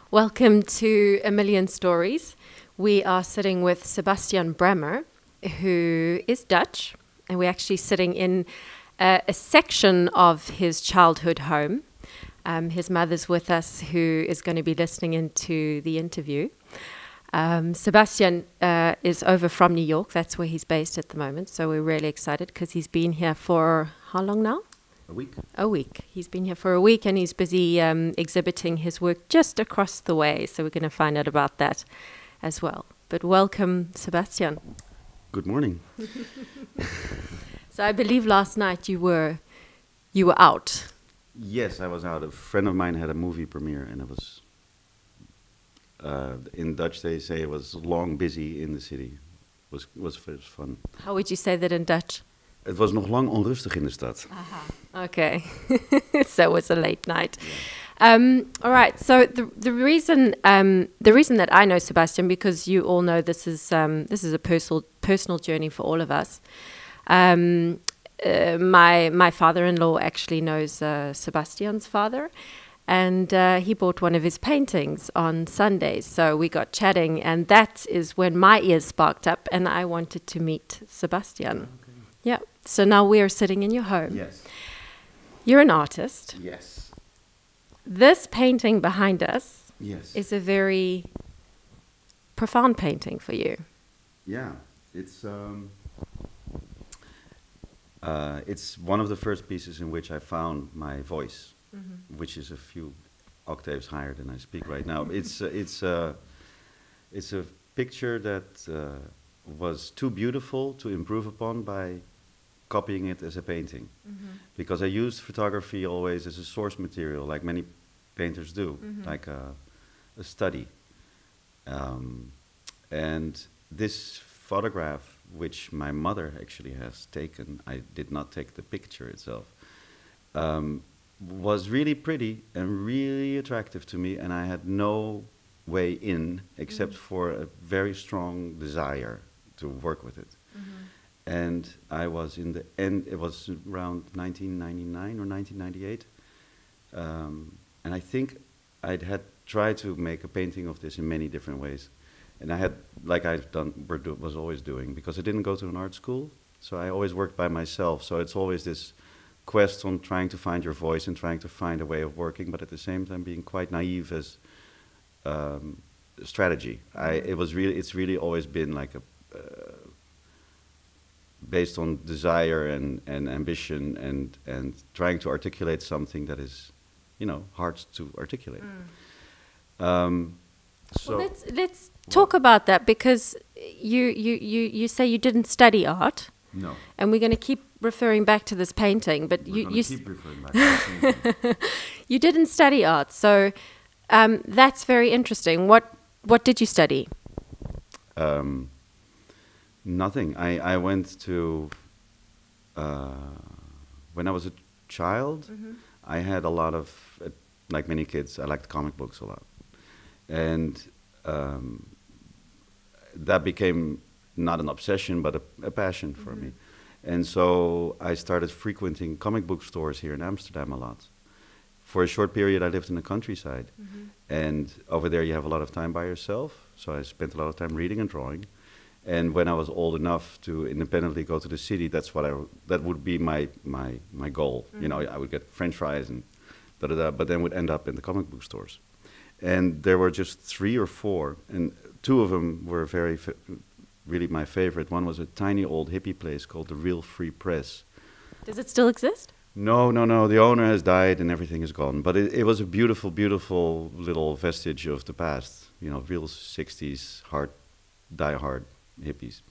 Welcome to A Million Stories. We are sitting with Sebastiaan Bremer, who is Dutch, and we're actually sitting in a section of his childhood home. His mother's with us, who is going to be listening into the interview. Sebastian is over from New York. That's where he's based at the moment. So we're really excited because he's been here for how long now? A week. A week. He's been here for a week and he's busy exhibiting his work just across the way. So we're going to find out about that as well. But welcome, Sebastian. Good morning. So I believe last night you were out. Yes, I was out. A friend of mine had a movie premiere, and it was in Dutch they say it was long busy in the city. It was fun. How would you say that in Dutch? Het was nog lang onrustig in de stad. Okay. So it was a late night. Yeah. All right. So the reason that I know Sebastian, because you all know this is a personal journey for all of us. My father-in-law actually knows Sebastian's father, and he bought one of his paintings on Sundays. So we got chatting, and that is when my ears sparked up, and I wanted to meet Sebastian. Okay. Yeah. So now we are sitting in your home. Yes. You're an artist. Yes. This painting behind us is a very profound painting for you. Yeah. It's one of the first pieces in which I found my voice, which is a few octaves higher than I speak right now. It's a picture that was too beautiful to improve upon by copying it as a painting, because I used photography always as a source material, like many painters do, like a study. And this photograph, which my mother actually has taken, I did not take the picture itself, was really pretty and really attractive to me, and I had no way in except for a very strong desire to work with it. And I was in the end, it was around 1999 or 1998, and I think I'd had tried to make a painting of this in many different ways. And I had, like was always doing, because I didn't go to an art school, so I always worked by myself. So it's always this quest on trying to find your voice and trying to find a way of working, but at the same time being quite naive as strategy. It's really always been like a based on desire and ambition and trying to articulate something that is, hard to articulate. So well, let's talk about that, because you say you didn't study art. No. And we're going to keep referring back to this painting, but you keep referring back to this painting. You didn't study art, so that's very interesting. What did you study? Nothing. I went to when I was a child. I had a lot of, like many kids, I liked comic books a lot. And that became not an obsession, but a passion for me. And so I started frequenting comic book stores here in Amsterdam a lot. For a short period, I lived in the countryside. And over there, you have a lot of time by yourself. So I spent a lot of time reading and drawing. And when I was old enough to independently go to the city, that would be my goal. I would get French fries and da-da-da, but then would end up in the comic book stores. And there were just 3 or 4, and 2 of them were really my favorite. One was a tiny old hippie place called the Real Free Press. Does it still exist? No. The owner has died and everything is gone. But it was a beautiful, beautiful little vestige of the past. Real 60s, die-hard hippies.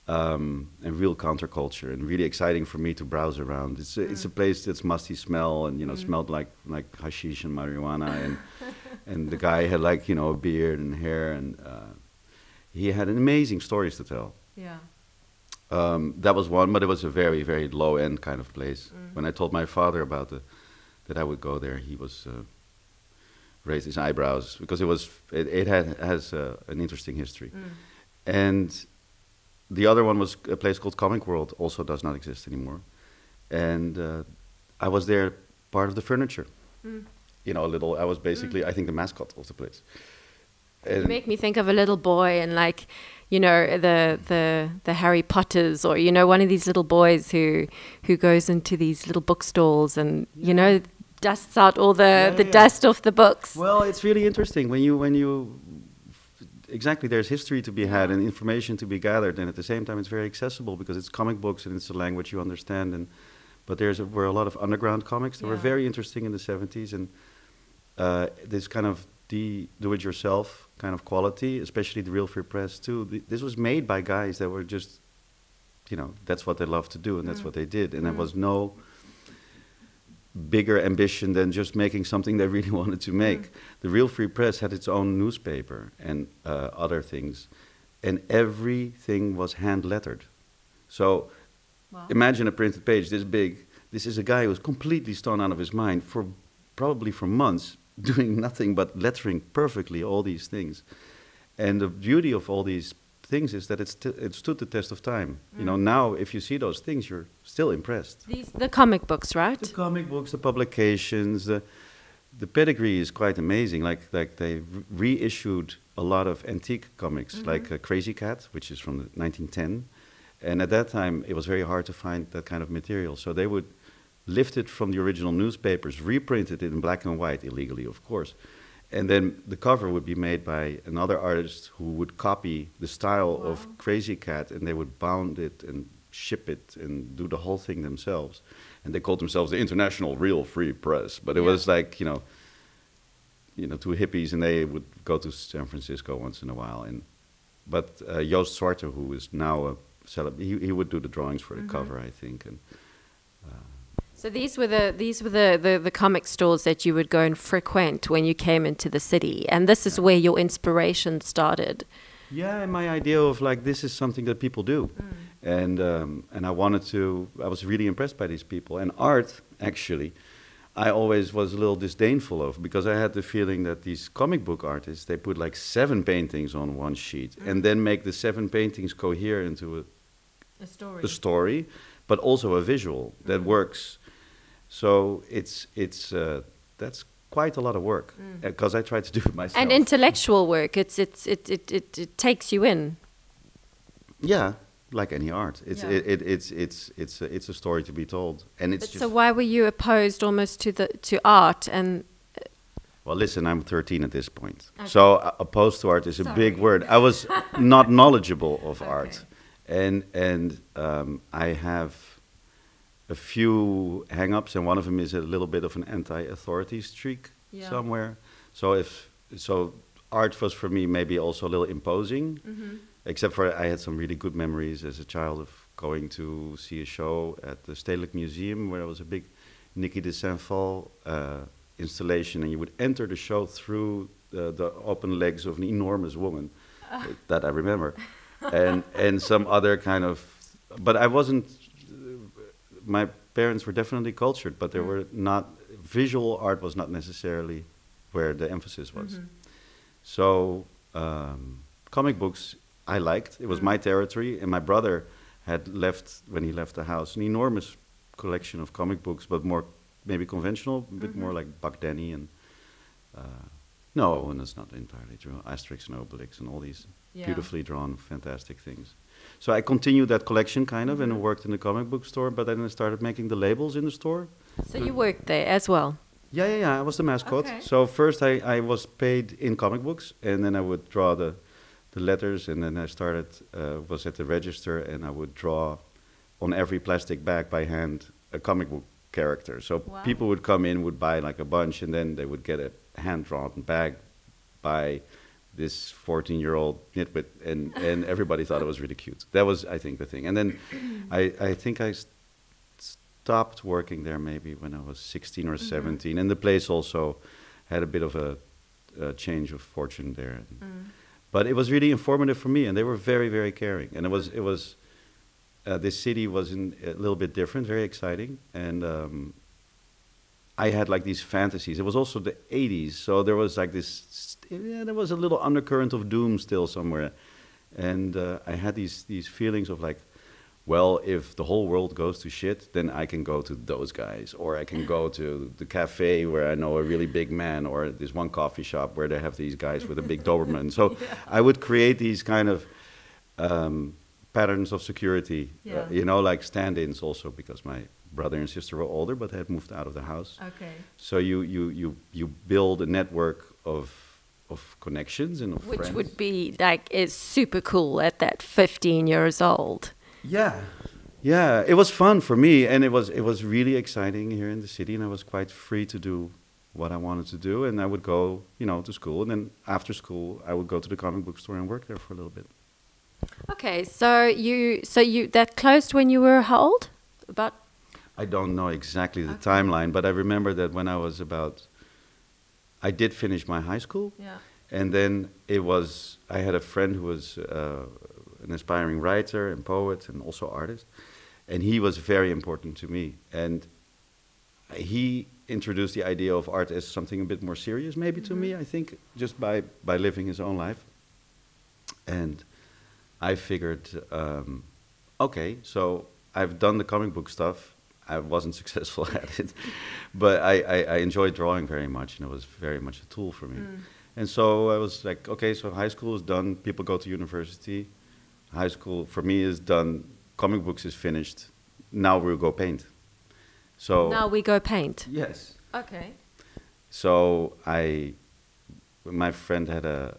And real counterculture, and really exciting for me to browse around. It's a place that's musty smell and smelled like hashish and marijuana, and the guy had a beard and hair, and he had amazing stories to tell. Yeah. That was one, but it was a very, very low end kind of place. When I told my father about that I would go there, he was raised his eyebrows, because it has an interesting history. And the other one was a place called Comic World, also does not exist anymore. And I was there part of the furniture. you know, a little. I was basically, I think, the mascot of the place. You make me think of a little boy and, like, you know, the Harry Potters, or, you know, one of these little boys who goes into these little bookstores and, you know, dusts out all the dust off the books. Well, it's really interesting when you exactly, there's history to be had and information to be gathered, and at the same time it's very accessible because it's comic books and it's a language you understand. But were a lot of underground comics that were very interesting in the 70s, and this kind of do-it-yourself kind of quality, especially the Real Free Press too. This was made by guys that were just, you know, that's what they loved to do and that's what they did, and there was no bigger ambition than just making something they really wanted to make. The Real Free Press had its own newspaper and other things, and everything was hand-lettered. So imagine a printed page this big. This is a guy who was completely stone out of his mind probably for months, doing nothing but lettering perfectly all these things. And the beauty of all these things is that it stood the test of time. You know, now if you see those things, you're still impressed. The comic books, right? The comic books, the publications, the pedigree is quite amazing. Like they reissued a lot of antique comics, like Crazy Cat, which is from 1910. And at that time, it was very hard to find that kind of material. So they would lift it from the original newspapers, reprinted it in black and white, illegally, of course. And then the cover would be made by another artist who would copy the style of Crazy Cat, and they would bound it and ship it and do the whole thing themselves. And they called themselves the International Real Free Press. But it was like, you know, two hippies, and they would go to San Francisco once in a while. But Joost Zwarte, who is now a he would do the drawings for the cover, I think. And so these were the comic stores that you would go and frequent when you came into the city, and this is where your inspiration started. Yeah, and my idea of like this is something that people do, and I was really impressed by these people. And art, actually, I always was a little disdainful of, because I had the feeling that these comic book artists, they put like 7 paintings on one sheet and then make the 7 paintings cohere into a story, but also a visual that works. So that's quite a lot of work, because I try to do it myself. And intellectual work. It takes you in. Yeah, like any art, it's a story to be told, and it's just. So why were you opposed almost to art and? Well, listen, I'm 13 at this point, so opposed to art is a big word. I was not knowledgeable of art, and I have a few hang-ups, and one of them is a little bit of an anti-authority streak somewhere. So art was for me maybe also a little imposing, except for I had some really good memories as a child of going to see a show at the Stedelijk Museum, where there was a big Nicky de Saint-Val installation, and you would enter the show through the open legs of an enormous woman that I remember, and some other kind of. But I wasn't. My parents were definitely cultured, but they were not. Visual art was not necessarily where the emphasis was. So comic books I liked. It was my territory, and my brother had left, when he left the house, an enormous collection of comic books, but more maybe conventional, a bit more like Buck Danny and no, and that's not entirely true. Asterix and Obelix and all these beautifully drawn, fantastic things. So I continued that collection kind of, and I worked in the comic book store, but then I started making the labels in the store. So you worked there as well? Yeah, I was the mascot. Okay. So first I was paid in comic books, and then I would draw the letters, and then I started, was at the register, and I would draw on every plastic bag by hand a comic book character. So people would come in, would buy like a bunch, and then they would get a hand-drawn bag by this 14-year-old nitwit, and everybody thought it was really cute. That was, I think, the thing. And then I think I stopped working there maybe when I was 16 or 17, and the place also had a bit of a change of fortune there. But it was really informative for me, and they were very, very caring. And it was this city was a little bit different, very exciting, and I had like these fantasies. It was also the 80s, so there was like this, there was a little undercurrent of doom still somewhere. And I had these feelings of like, well, if the whole world goes to shit, then I can go to those guys, or I can go to the cafe where I know a really big man, or this one coffee shop where they have these guys with a big Doberman. So I would create these kind of patterns of security, you know, like stand-ins also, because my brother and sister were older, but had moved out of the house. Okay. So you build a network of connections and of Which friends. would be like is super cool at that 15 years old. Yeah, it was fun for me, and it was really exciting here in the city, and I was quite free to do what I wanted to do, and I would go, you know, to school, and then after school I would go to the comic book store and work there for a little bit. Okay, so you that closed when you were how old? About I don't know exactly the timeline, but I remember that when I was I did finish my high school, and then I had a friend who was an aspiring writer and poet and also artist, and he was very important to me, and he introduced the idea of art as something a bit more serious maybe to me, I think, just by living his own life. And I figured, okay, so I've done the comic book stuff. I wasn't successful at it, but I enjoyed drawing very much, and it was very much a tool for me. And so I was like, okay, so high school is done, people go to university. High school for me is done, comic books is finished, now we'll go paint. So now we go paint. Yes. Okay. So my friend had a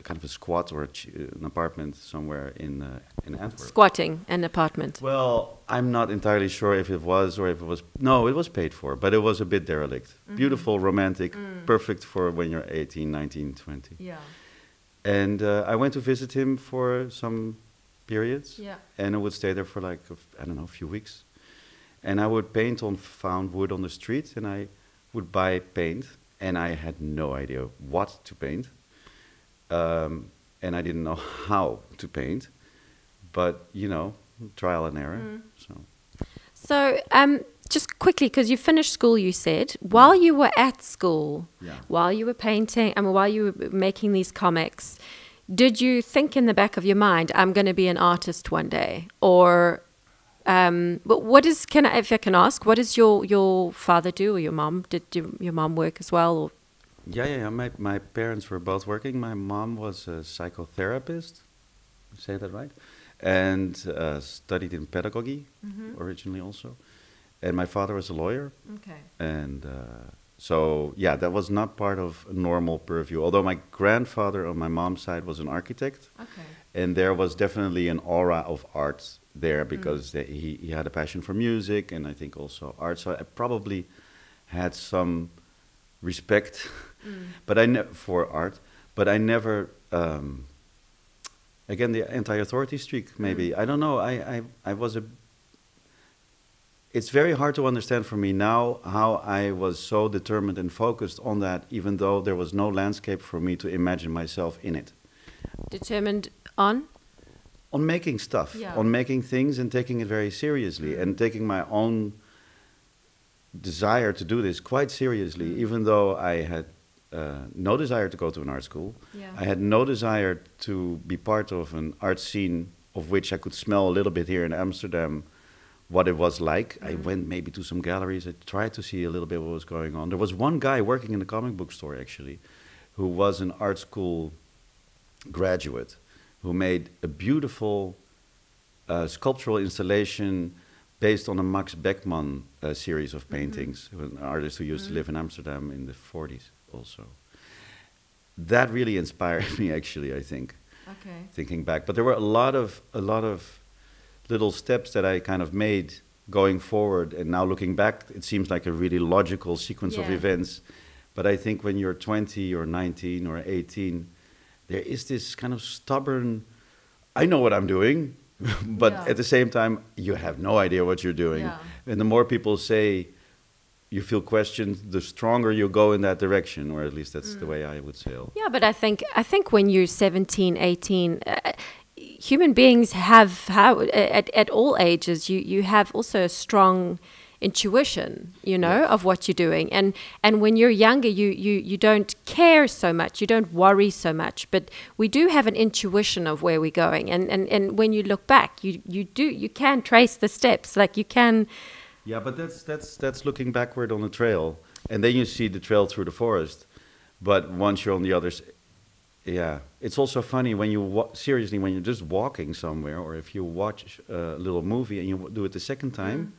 kind of a squat or an apartment somewhere in Antwerp. Squatting an apartment. Well, I'm not entirely sure if it was or if it was. No, it was paid for, but it was a bit derelict. Beautiful, romantic, perfect for when you're 18, 19, 20. Yeah. And I went to visit him for some periods. Yeah. And I would stay there for like, I don't know, a few weeks. And I would paint on found wood on the street, and I would buy paint, and I had no idea what to paint. And I didn't know how to paint, but, you know, trial and error. So just quickly, because you finished school, you said, while you were at school, while you were painting, while you were making these comics, did you think in the back of your mind, I'm going to be an artist one day? Or but what is, if I can ask, what does your father do, or your mom? Did your mom work as well? Or? Yeah. My parents were both working. My mom was a psychotherapist, say that right, and studied in pedagogy originally also. And my father was a lawyer. Okay. And so, yeah, that was not part of a normal purview. Although my grandfather on my mom's side was an architect. Okay. And there was definitely an aura of art there because he had a passion for music and I think also art. So I probably had some respect for art, but I never, again, the anti-authority streak maybe. I don't know, I was it's very hard to understand for me now how I was so determined and focused on that, even though there was no landscape for me to imagine myself in it. Determined on? On making stuff, on making things and taking it very seriously and taking my own desire to do this quite seriously, even though I had no desire to go to an art school. I had no desire to be part of an art scene of which I could smell a little bit here in Amsterdam what it was like. I went maybe to some galleries. I tried to see a little bit what was going on. There was one guy working in the comic book store, actually, who was an art school graduate, who made a beautiful sculptural installation based on a Max Beckmann series of paintings, an artist who used to live in Amsterdam in the 40s also. That really inspired me, actually, I think, thinking back. But there were a lot of little steps that I kind of made going forward, and now looking back, it seems like a really logical sequence of events. But I think when you're 20 or 19 or 18, there is this kind of stubborn, I know what I'm doing, but at the same time, you have no idea what you're doing. And the more people say you feel questioned, the stronger you go in that direction, or at least that's the way I would say it. Yeah, but I think when you're 17, 18, human beings have at all ages, you have also a strong intuition, you know, of what you're doing. And when you're younger, you don't care so much, you don't worry so much, but we do have an intuition of where we're going. And when you look back, you can trace the steps, like you can. Yeah, but that's looking backward on the trail, and then you see the trail through the forest. But once you're on the other side, yeah, it's also funny when you seriously, when you're just walking somewhere, or if you watch a little movie and you do it the second time,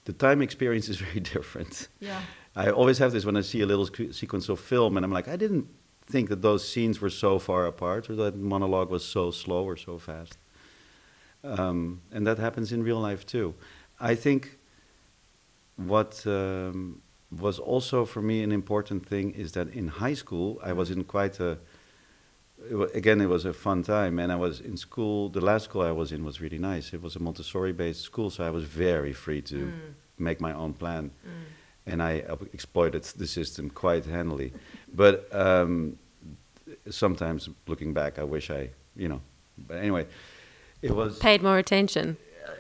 the time experience is very different. Yeah. I always have this when I see a little sequence of film, and I'm like, I didn't think that those scenes were so far apart, or that monologue was so slow or so fast. And that happens in real life too. I think what was also for me an important thing is that in high school I was in quite a, again, it was a fun time, and I was in school. The last school I was in was really nice. It was a Montessori-based school, so I was very free to make my own plan, and I exploited the system quite handily. But sometimes, looking back, I wish I, you know. But anyway, it was paid more attention.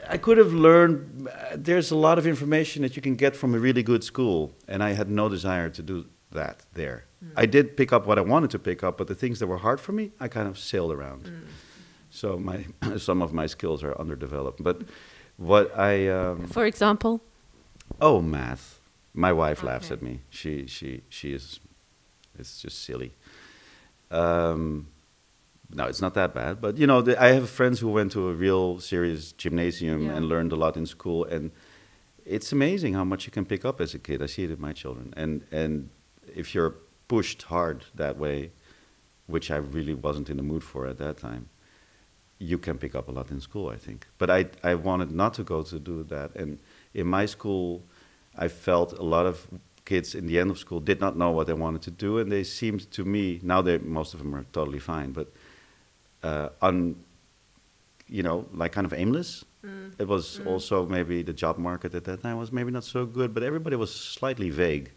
I could have learned. There's a lot of information that you can get from a really good school, and I had no desire to do that there. I did pick up what I wanted to pick up, but the things that were hard for me, I kind of sailed around. So some of my skills are underdeveloped. But what I for example, math. My wife laughs at me. She is. It's just silly. No, it's not that bad. But you know, I have friends who went to a real serious gymnasium and learned a lot in school, and it's amazing how much you can pick up as a kid. I see it in my children, and if you're pushed hard that way, which I really wasn't in the mood for at that time, you can pick up a lot in school, I think. But I wanted not to go to do that. And in my school, I felt a lot of kids in the end of school did not know what they wanted to do, and they seemed to me, now most of them are totally fine, but you know, like kind of aimless. It was also maybe the job market at that time was maybe not so good, but everybody was slightly vague.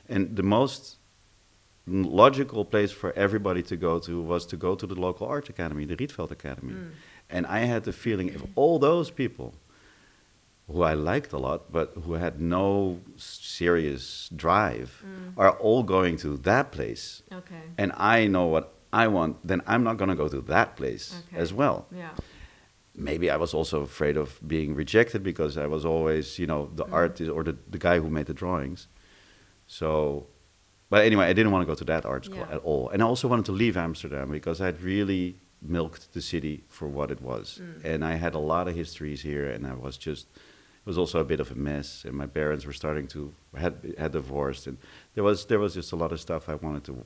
And the most logical place for everybody to go to was to go to the local art academy, the Rietveld Academy. And I had the feeling if all those people who I liked a lot, but who had no serious drive, are all going to that place, and I know what I want, then I'm not going to go to that place as well. Yeah. Maybe I was also afraid of being rejected because I was always, you know, the artist or the guy who made the drawings. So, but anyway, I didn't want to go to that art school at all. And I also wanted to leave Amsterdam because I'd really milked the city for what it was. And I had a lot of histories here, and I was just, it was also a bit of a mess. And my parents were starting to, had divorced. And there was just a lot of stuff I wanted to,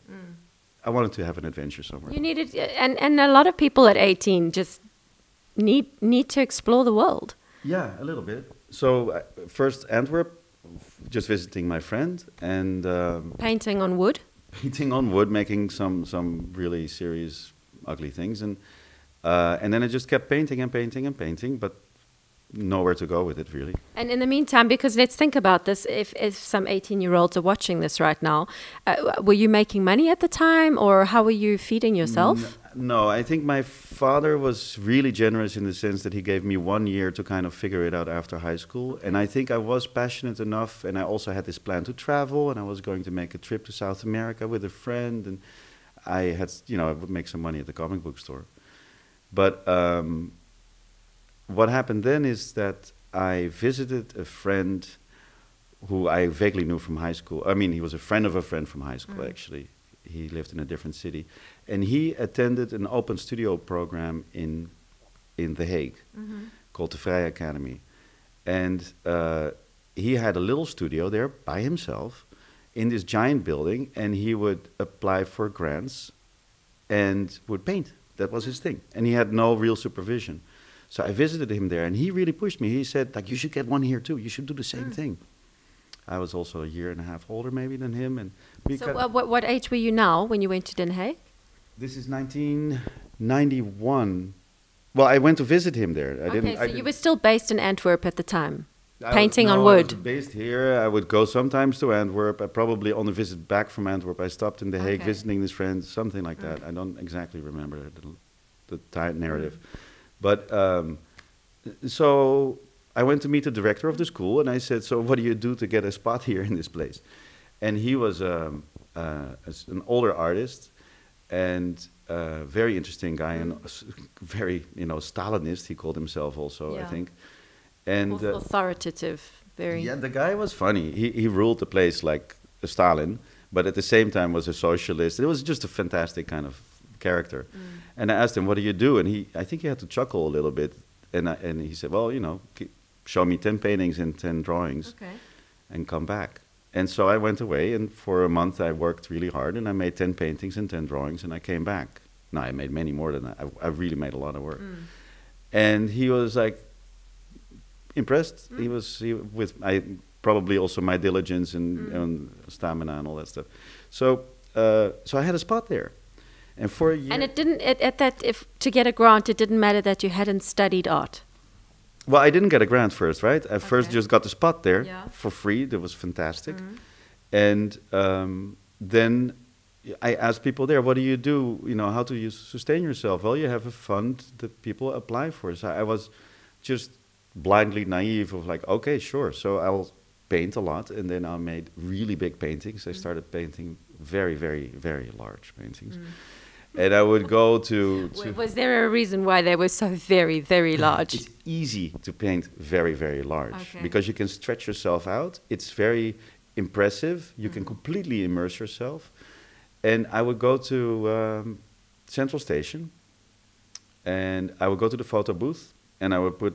I wanted to have an adventure somewhere. You needed, and a lot of people at 18 just need to explore the world. Yeah, a little bit. So first Antwerp, just visiting my friend, and painting on wood. Painting on wood, making some really serious, ugly things, and then I just kept painting and painting and painting, but nowhere to go with it really. And in the meantime, because let's think about this, if some 18-year-olds are watching this right now, were you making money at the time, or how were you feeding yourself? No, I think my father was really generous in the sense that he gave me 1 year to kind of figure it out after high school. And I think I was passionate enough, and I also had this plan to travel, and I was going to make a trip to South America with a friend, and I had, you know, I would make some money at the comic book store. But what happened then is that I visited a friend who I vaguely knew from high school. I mean, he was a friend of a friend from high school, actually. He lived in a different city. And he attended an open studio program in The Hague called the Vrije Academy. And he had a little studio there by himself in this giant building, and he would apply for grants and would paint. That was his thing. And he had no real supervision. So I visited him there, and he really pushed me. He said, like, you should get one here too. You should do the same thing. I was also a year and a half older maybe than him. And so what age were you now when you went to Den Haag? This is 1991. Well, I went to visit him there. You were still based in Antwerp at the time, painting on wood. I was based here. I would go sometimes to Antwerp. Probably on a visit back from Antwerp, I stopped in The Hague visiting this friend, something like that. I don't exactly remember the narrative. But so I went to meet the director of the school, and I said, "So what do you do to get a spot here in this place?" And he was an older artist, and very interesting guy, and very, Stalinist. He called himself also, I think. And authoritative, very. Yeah, the guy was funny. He ruled the place like a Stalin, but at the same time was a socialist. It was just a fantastic kind of character. And I asked him, "What do you do?" And I think he had to chuckle a little bit. And he said, "Well, show me 10 paintings and 10 drawings, and come back." And so I went away, and for a month I worked really hard, and I made 10 paintings and 10 drawings, and I came back. No, I made many more than that. I really made a lot of work. And he was like impressed. He was with probably also my diligence and stamina and all that stuff. So I had a spot there. And for a year. And it didn't, to get a grant, it didn't matter that you hadn't studied art. Well, I didn't get a grant first, right? I first just got the spot there for free. That was fantastic. And then I asked people there, "What do you do? How do you sustain yourself?" "Well, you have a fund that people apply for." So I was just blindly naive of like, okay, sure. So I'll paint a lot, and then I made really big paintings. I started painting very, very, very large paintings. And I would go to... Was there a reason why they were so very, very large? It's easy to paint very, very large because you can stretch yourself out. It's very impressive. You can completely immerse yourself. And I would go to Central Station, and I would go to the photo booth, and I would put,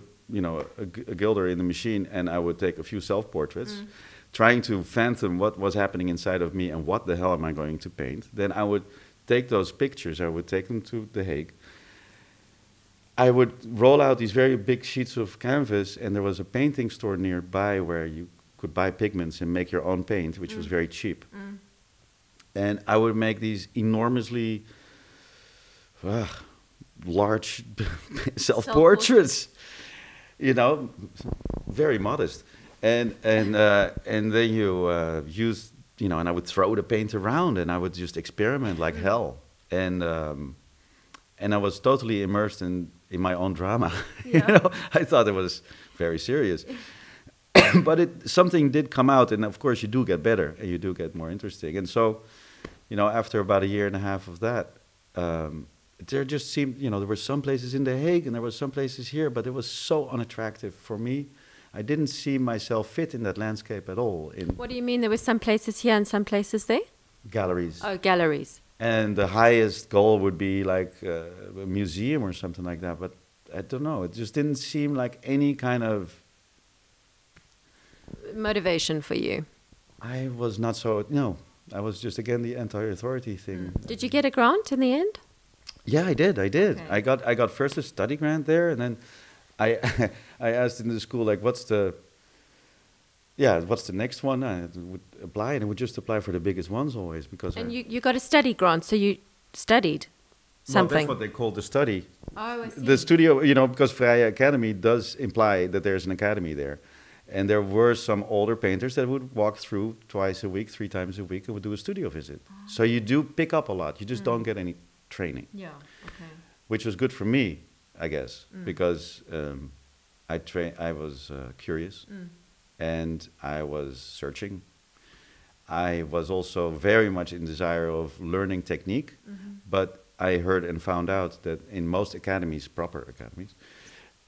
a gilder in the machine, and I would take a few self-portraits, trying to fathom what was happening inside of me and what the hell am I going to paint. Then I would take those pictures, I would take them to The Hague. I would roll out these very big sheets of canvas, and there was a painting store nearby where you could buy pigments and make your own paint, which was very cheap. And I would make these enormously large self-portraits, very modest. And then you use, and I would throw the paint around, and I would just experiment like hell. And I was totally immersed in my own drama. I thought it was very serious. But something did come out, and of course you do get better, and you do get more interesting. And so, after about a year and a half of that, there just seemed, there were some places in The Hague, and there were some places here, but it was so unattractive for me. I didn't see myself fit in that landscape at all. What do you mean? There were some places here and some places there? Galleries. Oh, galleries. And the highest goal would be like a museum or something like that. But I don't know. It just didn't seem like any kind of... motivation for you. I was not so... No. I was just, again, the anti-authority thing. Did you get a grant in the end? Yeah, I did. Okay. I got first a study grant there, and then I asked in the school, like, what's the next one? I would apply, and I would just apply for the biggest ones always. And you got a study grant, so you studied something. Well, that's what they call the study. Oh, I see. The studio, because Vrije Academy does imply that there's an academy there. And there were some older painters that would walk through twice a week, 3 times a week, and would do a studio visit. So you do pick up a lot. You just don't get any training. Yeah, okay. Which was good for me, I guess, because I was curious, and I was searching. I was also very much in desire of learning technique, but I heard and found out that in most academies, proper academies,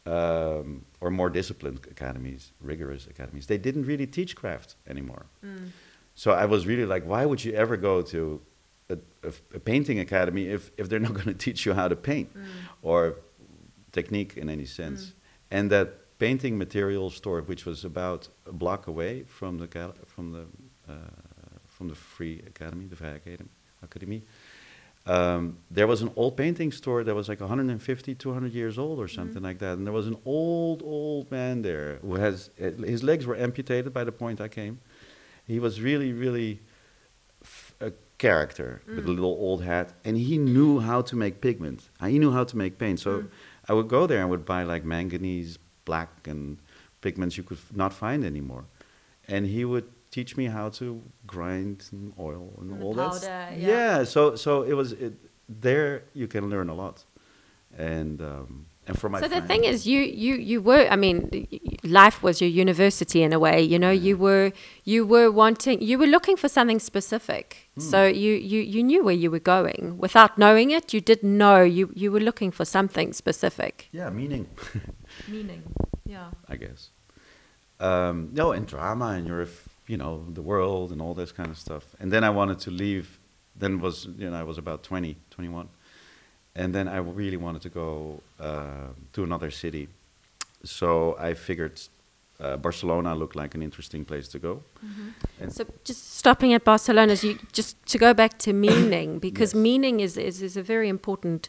or more disciplined academies, rigorous academies, they didn't really teach craft anymore. So I was really like, why would you ever go to a painting academy if they're not going to teach you how to paint or technique in any sense? And that painting material store, which was about a block away from the free academy, the Vrije Academy, there was an old painting store that was like 150, 200 years old or something like that. And there was an old man there who his legs were amputated by the point I came. He was really, really a character with a little old hat. And he knew how to make pigment. He knew how to make paint. So I would go there and would buy like manganese, black, and pigments you could not find anymore. And he would teach me how to grind and oil and all that. So it was there you can learn a lot. And and for my So the friends. thing is, you were, I mean, life was your university in a way, you know, you were looking for something specific. So you knew where you were going. Without knowing it, you didn't know you were looking for something specific. Yeah, meaning, Meaning, yeah. I guess. No, and drama, and the world and all this kind of stuff. And then I wanted to leave. Then I was about 20, 21. And then I really wanted to go to another city. So I figured Barcelona looked like an interesting place to go. And So just stopping at Barcelona, just to go back to meaning, because Yes. meaning is a very important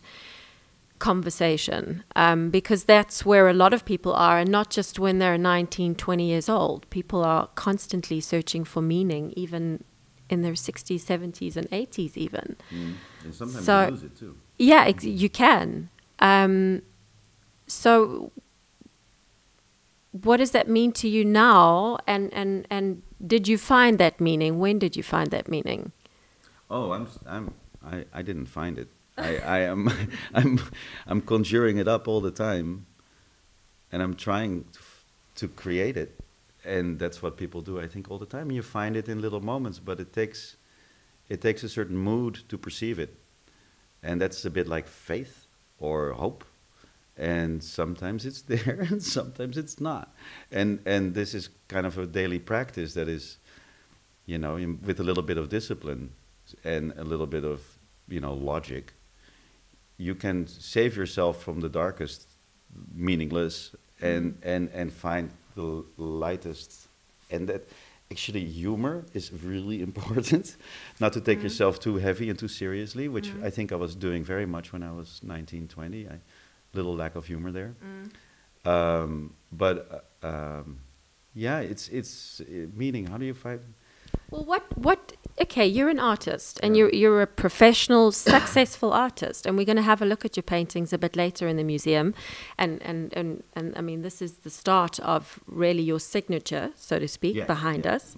conversation, because that's where a lot of people are, and not just when they're 19, 20 years old. People are constantly searching for meaning, even in their 60s, 70s, and 80s even. and sometimes So- you lose it too. Yeah, you can. So what does that mean to you now? And did you find that meaning? When did you find that meaning? Oh, I didn't find it. I am I'm conjuring it up all the time, and I'm trying to create it, and that's what people do, I think, all the time. You find it in little moments, but it takes a certain mood to perceive it, and that's a bit like faith or hope. And sometimes it's there, and sometimes it's not. And this is kind of a daily practice that is, with a little bit of discipline and a little bit of, logic, you can save yourself from the darkest meaningless and find the lightest. And that actually humor is really important, not to take yourself too heavy and too seriously, which I think I was doing very much when I was 19, 20. Little lack of humor there. Yeah, it's meaning. How do you find? Well, what? Okay, you're an artist, and you're a professional, successful artist, and we're going to have a look at your paintings a bit later in the museum, and I mean, this is the start of really your signature, so to speak, behind us.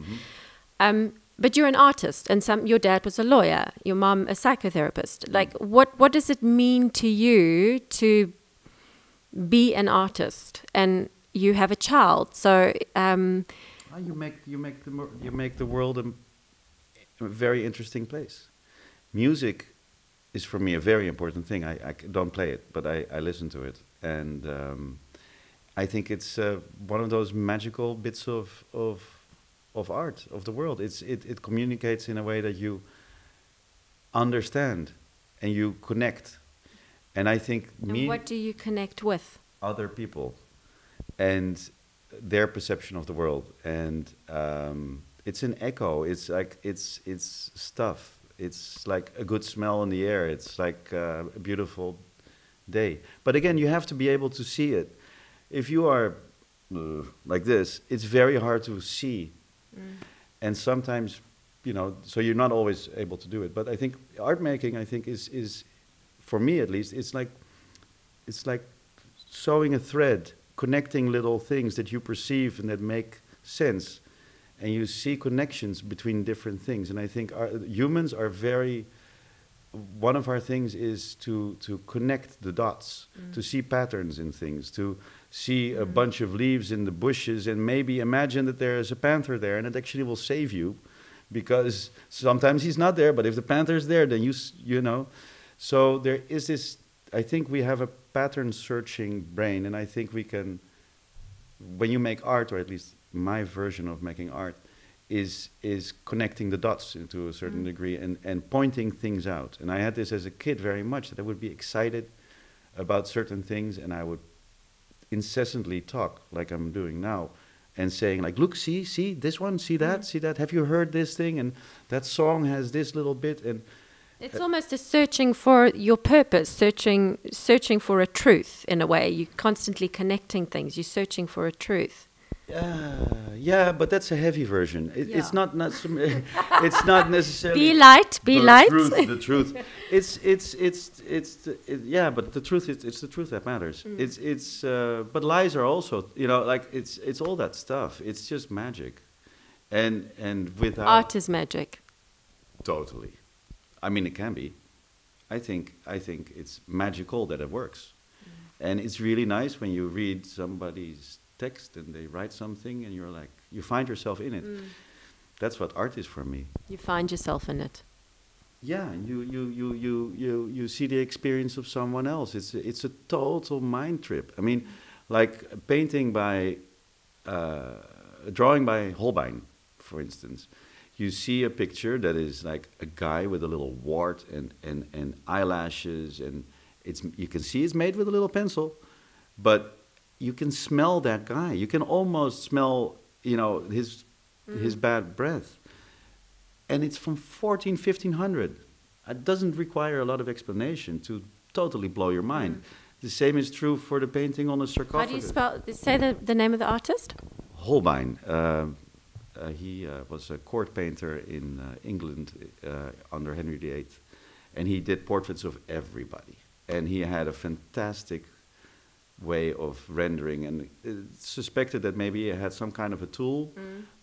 But you're an artist, and your dad was a lawyer, your mom a psychotherapist. Like, what does it mean to you to be an artist? And you have a child, so You make the world a very interesting place. Music is for me a very important thing. I don't play it, but I listen to it, and I think it's one of those magical bits of art of the world. It communicates in a way that you understand and you connect. And I think and what do you connect with? Other people and their perception of the world, and it's an echo. It's like it's stuff. It's like a good smell in the air. It's like a beautiful day. But again, you have to be able to see it. If you are like this, it's very hard to see. And sometimes, so you're not always able to do it. But I think art making, is for me at least, it's like sewing a thread, connecting little things that you perceive and that make sense, and you see connections between different things. And I think humans are one of our things is to connect the dots, to see patterns in things, to see a bunch of leaves in the bushes and maybe imagine that there is a panther there, and it actually will save you, because sometimes he's not there, but if the panther's there, then you know. So there is this, I think we have a pattern searching brain, and I think we can, when you make art, or at least my version of making art, is connecting the dots to a certain degree and pointing things out. And I had this as a kid very much, that I would be excited about certain things, and I would incessantly talk like I'm doing now, and saying like, look, see this one, see that, have you heard this thing, and that song has this little bit, and it's almost a searching for your purpose, searching for a truth in a way. You're constantly connecting things. You're searching for a truth. Yeah, but that's a heavy version. It's not it's not necessarily Be light. The truth. Yeah, but the truth is, it's the truth that matters. But lies are also, like it's all that stuff. It's just magic, and without Art is magic. Totally. I mean, it can be. I think it's magical that it works, And it's really nice when you read somebody's text and they write something and you're like, you find yourself in it. That's what art is for me. You find yourself in it. Yeah, you see the experience of someone else. It's a total mind trip. I mean, like painting by, drawing by Holbein, for instance. You see a picture that is like a guy with a little wart and eyelashes, and you can see it's made with a little pencil, but you can smell that guy. You can almost smell, his bad breath. And it's from 1500. It doesn't require a lot of explanation to totally blow your mind. The same is true for the painting on a sarcophagus. How do you say the name of the artist? Holbein. He was a court painter in England under Henry VIII. And he did portraits of everybody. And he had a fantastic way of rendering, and it's suspected that maybe he had some kind of a tool,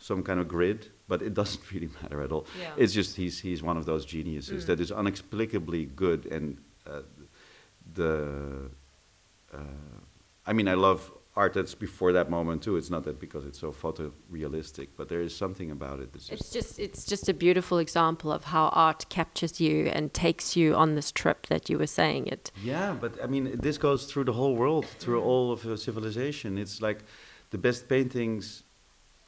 some kind of grid, but it doesn't really matter at all. Yeah. It's just he's one of those geniuses that is inexplicably good, and I love art that's before that moment too. It's not that because it's so photorealistic, but there is something about it. It's just a beautiful example of how art captures you and takes you on this trip that you were saying it. Yeah, but I mean, this goes through the whole world, through all of civilization. It's like the best paintings.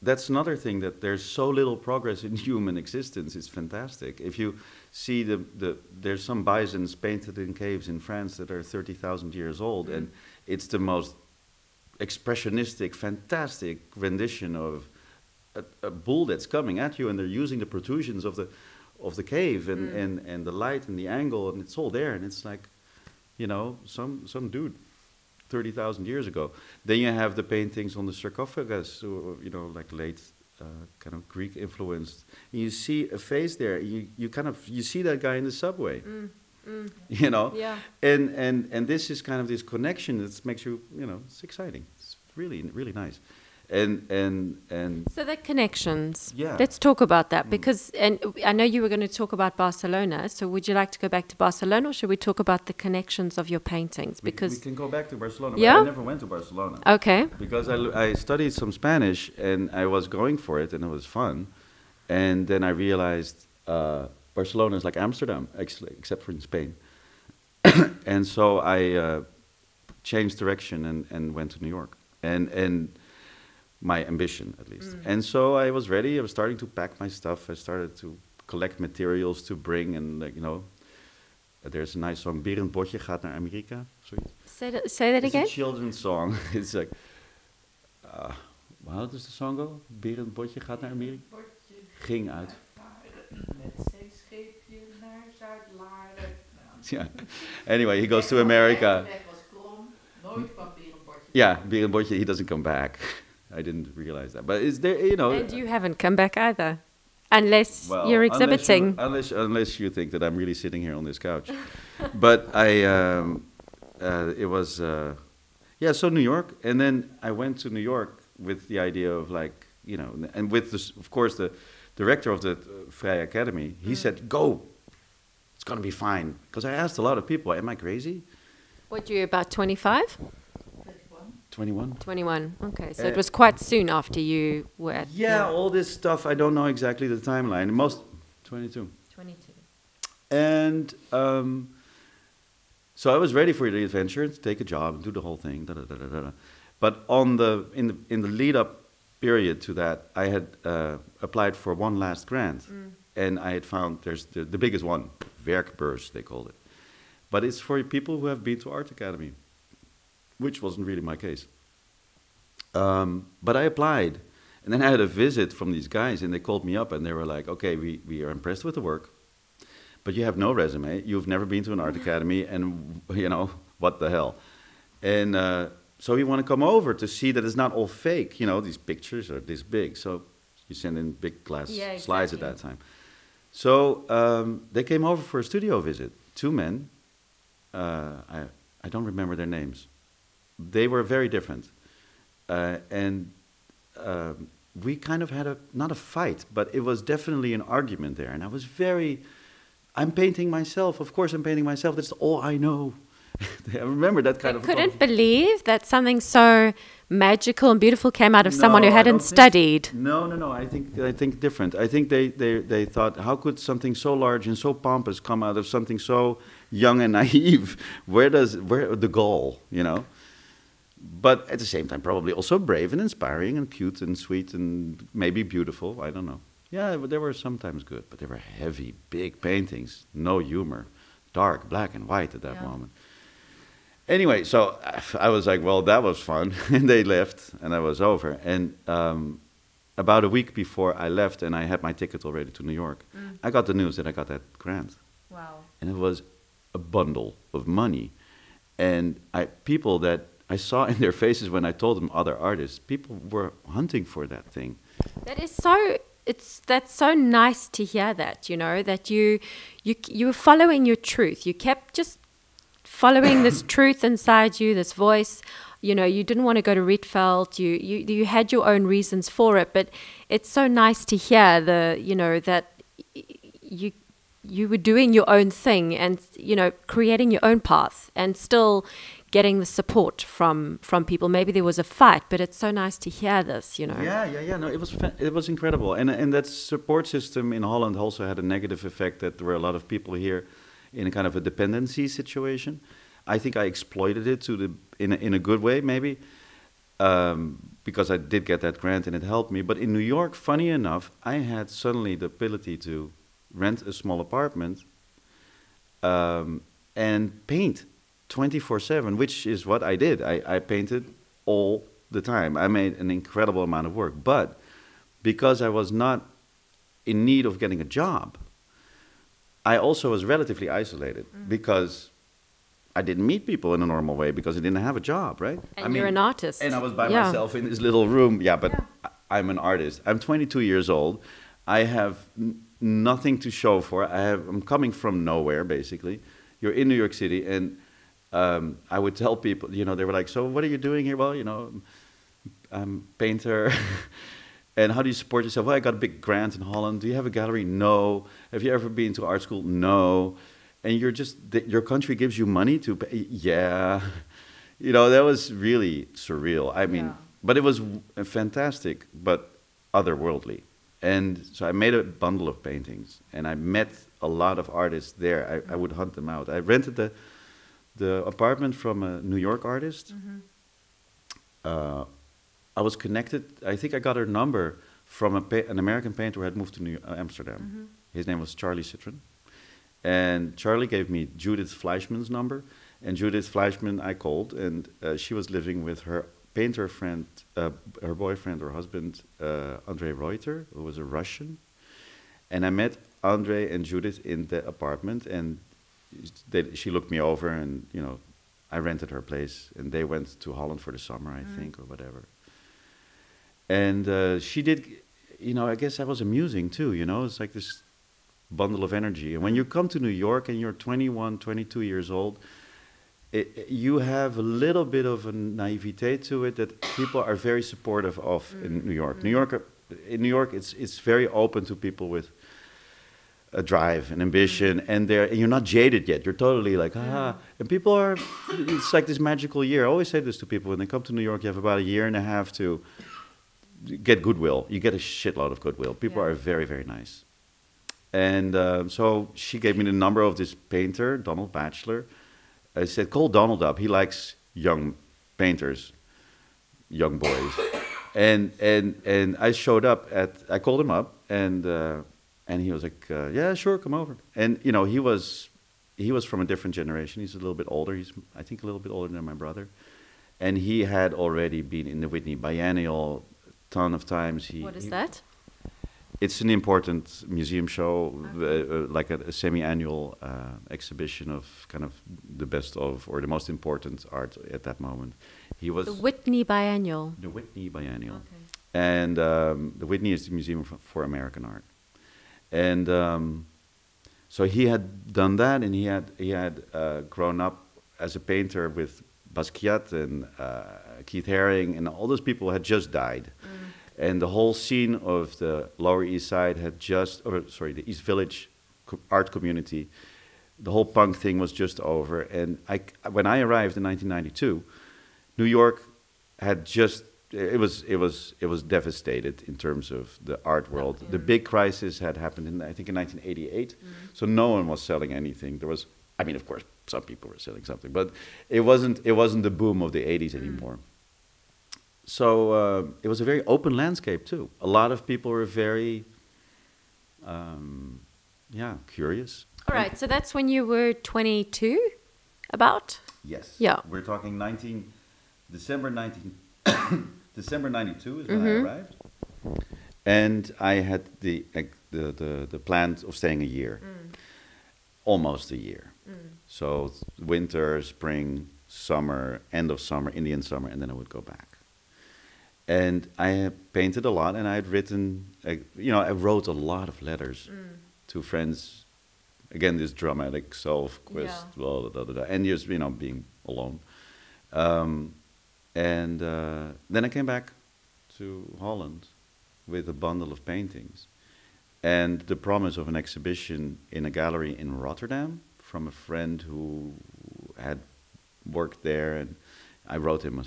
That's another thing, that there's so little progress in human existence. It's fantastic. If you see there's some bisons painted in caves in France that are 30,000 years old, and it's the most expressionistic, fantastic rendition of a bull that's coming at you, and they're using the protrusions of the cave and the light and the angle, and it's all there, and it's like, some dude 30,000 years ago. Then you have the paintings on the sarcophagus, like late kind of Greek influenced. And you see a face there. You see that guy in the subway. Yeah. And this is kind of this connection that makes you, it's exciting. It's really, really nice. And so the connections. Yeah. Let's talk about that, because, and I know you were going to talk about Barcelona. So would you like to go back to Barcelona, or should we talk about the connections of your paintings? Because we can go back to Barcelona. Yeah? But I never went to Barcelona. Okay. Because I studied some Spanish, and I was going for it, and it was fun. And then I realized Barcelona is like Amsterdam, except for in Spain. And so I changed direction and went to New York. And my ambition, at least. And so I was ready. I was starting to pack my stuff. I started to collect materials to bring. And, there's a nice song, Berenbotje gaat naar Amerika. Say that again? It's a children's song. It's like, how does the song go? Berenbotje gaat naar Amerika? Ging uit. Met zeescheepje naar Zuid-Laren. Yeah. Anyway, he goes to America. Yeah, Berenbotje, he doesn't come back. I didn't realize that. But is there, And you haven't come back either, unless you're exhibiting. Unless you think that I'm really sitting here on this couch. But it was, so New York. And then I went to New York with the idea of and with, of course, the director of the Vrije Academy, he said, go, it's going to be fine. Because I asked a lot of people, am I crazy? What, you about 25? 21. 21, okay. So it was quite soon after you were at... Yeah, all this stuff, I don't know exactly the timeline. 22. 22. And so I was ready for the adventure, to take a job and do the whole thing. But in the lead-up period to that, I had applied for one last grant. And I had found there's the biggest one, werkbeurs, they called it. But it's for people who have been to Art Academy, which wasn't really my case. But I applied, and then I had a visit from these guys, and they called me up, and they were like, okay, we are impressed with the work, but you have no resume, you've never been to an art academy, and, what the hell? And so we want to come over to see that it's not all fake, these pictures are this big, so you send in big glass slides at that time. So they came over for a studio visit, 2 men, I don't remember their names. They were very different. And we kind of had not a fight, but it was definitely an argument there. And I was I'm painting myself. Of course I'm painting myself. That's all I know. I remember that kind I of. couldn't believe that something so magical and beautiful came out of someone who No, I hadn't don't think- studied. No. I think different. I think they thought, how could something so large and so pompous come out of something so young and naive? Where the goal, you know? But at the same time, probably also brave and inspiring and cute and sweet and maybe beautiful. I don't know. Yeah, but they were sometimes good, but they were heavy, big paintings, no humor, dark, black and white at that moment. Anyway, so I was like, well, that was fun. And they left, and I was over. And about a week before I left, and I had my ticket already to New York, I got the news that I got that grant. Wow. And it was a bundle of money. And people that I saw in their faces when I told them other artists, people were hunting for that thing. That is so. That's so nice to hear that, you know, that you were following your truth. You kept just following this truth inside you, this voice. You know, you didn't want to go to Rietveld. You had your own reasons for it, but it's so nice to hear that you were doing your own thing and, you know, creating your own path and still getting the support from people. Maybe there was a fight, but it's so nice to hear this, you know. Yeah. No, it was incredible, and that support system in Holland also had a negative effect, that there were a lot of people here in a kind of a dependency situation. I think I exploited it in a good way, maybe, because I did get that grant and it helped me. But in New York, funny enough, I had suddenly the ability to rent a small apartment and paint 24/7, which is what I did. I painted all the time. I made an incredible amount of work. But because I was not in need of getting a job, I also was relatively isolated because I didn't meet people in a normal way because I didn't have a job, right? And you're an artist. And I was by myself in this little room. Yeah, but I'm an artist. I'm 22 years old. I have nothing to show for. I'm coming from nowhere, basically. You're in New York City, and I would tell people, you know, they were like, so what are you doing here? Well, you know, I'm a painter. And how do you support yourself? Well, I got a big grant in Holland. Do you have a gallery? No. Have you ever been to art school? No. And your country gives you money to pay? Yeah. You know, that was really surreal. I mean, but it was fantastic, but otherworldly. And so I made a bundle of paintings, and I met a lot of artists there. I would hunt them out. I rented the apartment from a New York artist. I was connected. I think I got her number from an American painter who had moved to Amsterdam. His name was Charlie Citron. And Charlie gave me Judith Fleischman's number. And Judith Fleischman I called, and she was living with her painter friend, her boyfriend or husband, Andrei Reuter, who was a Russian. And I met Andrei and Judith in the apartment, and she looked me over, and, you know, I rented her place, and they went to Holland for the summer, I think, or whatever. And she did, you know, I guess I was amusing too, you know, it's like this bundle of energy. And when you come to New York and you're 21, 22 years old, you have a little bit of a naivete to it that people are very supportive of in New York. In New York, it's very open to people with a drive, an ambition, and you're not jaded yet. You're totally like, and people are, it's like this magical year. I always say this to people, when they come to New York, you have about a year and a half to get goodwill. You get a shitload of goodwill. People are very, very nice. And so she gave me the number of this painter, Donald Batchelor. I said, call Donald up. He likes young painters, young boys. And I showed up I called him up, and he was like, yeah, sure, come over. And, you know, he was from a different generation. He's a little bit older. He's, I think, a little bit older than my brother. And he had already been in the Whitney Biennial a ton of times. What is that? It's an important museum show, like a semi-annual exhibition of kind of the best of, or the most important art at that moment. He was the Whitney Biennial. The Whitney Biennial. Okay. And the Whitney is the Museum for American Art. And so he had done that, and he had grown up as a painter with Basquiat and Keith Haring, and all those people had just died. And the whole scene of the Lower East Side had the East Village art community The whole punk thing was just over. And when I arrived in 1992, New York had just, it was devastated in terms of the art world. The big crisis had happened in, I think, in 1988. So no one was selling anything. There was, I mean, of course, some people were selling something, but it wasn't the boom of the 80s anymore. So it was a very open landscape too. A lot of people were very, curious. All right, so that's when you were 22, about? Yes. Yeah. We're talking December 92 is when I arrived, and I had the plan of staying a year, almost a year. So winter, spring, summer, end of summer, Indian summer, and then I would go back. And I had painted a lot, and I had written, I wrote a lot of letters to friends. Again, this dramatic self-quest, and just, being alone. And then I came back to Holland with a bundle of paintings and the promise of an exhibition in a gallery in Rotterdam from a friend who had worked there, and I wrote him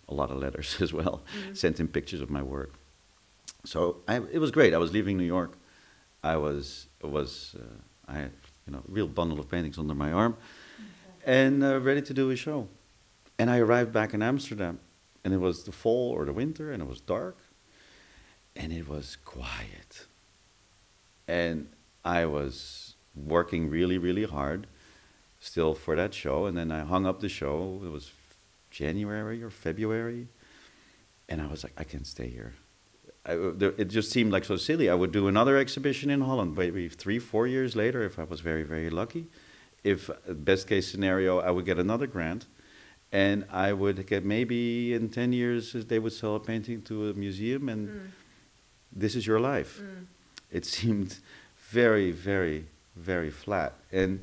a lot of letters as well, sent him pictures of my work. So it was great. I was leaving New York. I had a real bundle of paintings under my arm, and ready to do a show. And I arrived back in Amsterdam, and it was the fall or the winter, and it was dark, and it was quiet. And I was working really, really hard still for that show, and then I hung up the show. It was January or February, and I was like, I can't stay here. It just seemed like so silly. I would do another exhibition in Holland, maybe 3-4 years later, if I was very, very lucky. If best case scenario, I would get another grant, and I would get, maybe in 10 years, they would sell a painting to a museum, and this is your life. It seemed very, very, very flat. And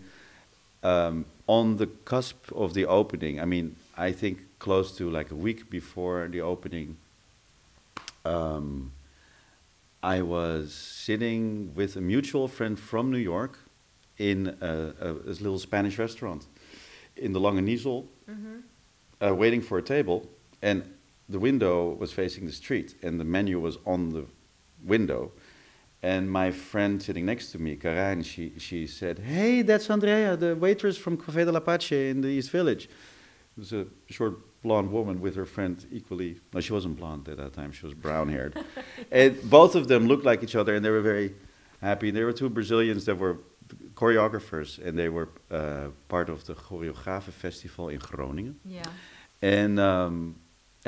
on the cusp of the opening, I mean, I think close to like a week before the opening, I was sitting with a mutual friend from New York in a little Spanish restaurant in the Lange Niesel, waiting for a table, and the window was facing the street, and the menu was on the window. And my friend sitting next to me, Karen, she said, "Hey, that's Andrea, the waitress from Café de la Pace in the East Village." It was a short blonde woman with her friend equally. No, she wasn't blonde at that time. She was brown-haired. And both of them looked like each other, and they were very happy. There were two Brazilians that were choreographers, and they were part of the Choreografen Festival in Groningen. Yeah. And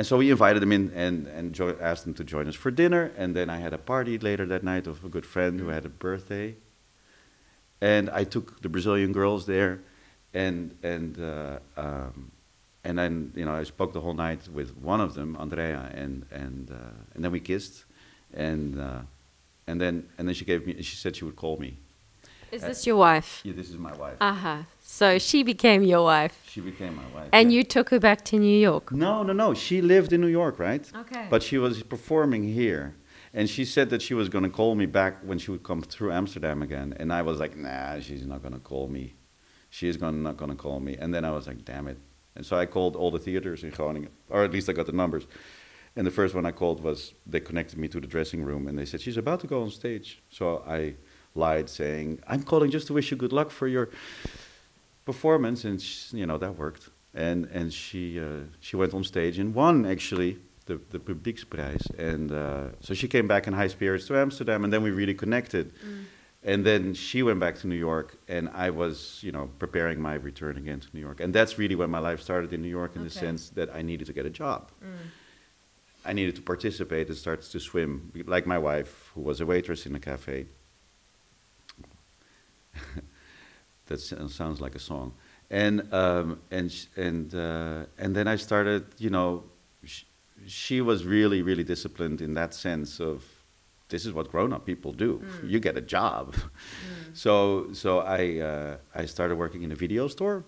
so we invited them in and asked them to join us for dinner. And then I had a party later that night of a good friend who had a birthday. And I took the Brazilian girls there, and then I spoke the whole night with one of them, Andrea, and then we kissed, and then she said she would call me. Is this your wife? Yeah, this is my wife. So she became your wife. She became my wife. And you took her back to New York? No. She lived in New York, right? Okay. But she was performing here. And she said that she was going to call me back when she would come through Amsterdam again. And I was like, nah, she's not going to call me. Not going to call me. And then I was like, damn it. And so I called all the theaters in Groningen, or at least I got the numbers. And the first one I called they connected me to the dressing room, and they said, she's about to go on stage. So I lied, saying, I'm calling just to wish you good luck for your performance. And, that worked. And she went on stage and won, actually, the Publieksprijs. And so she came back in high spirits to Amsterdam, and then we really connected. And then she went back to New York, and I was, preparing my return again to New York. And that's really when my life started in New York, in the sense that I needed to get a job. I needed to participate and start to swim, like my wife, who was a waitress in a cafe. That sounds like a song. And then I started, she was really, really disciplined in that sense of, this is what grown-up people do. You get a job. So I started working in a video store,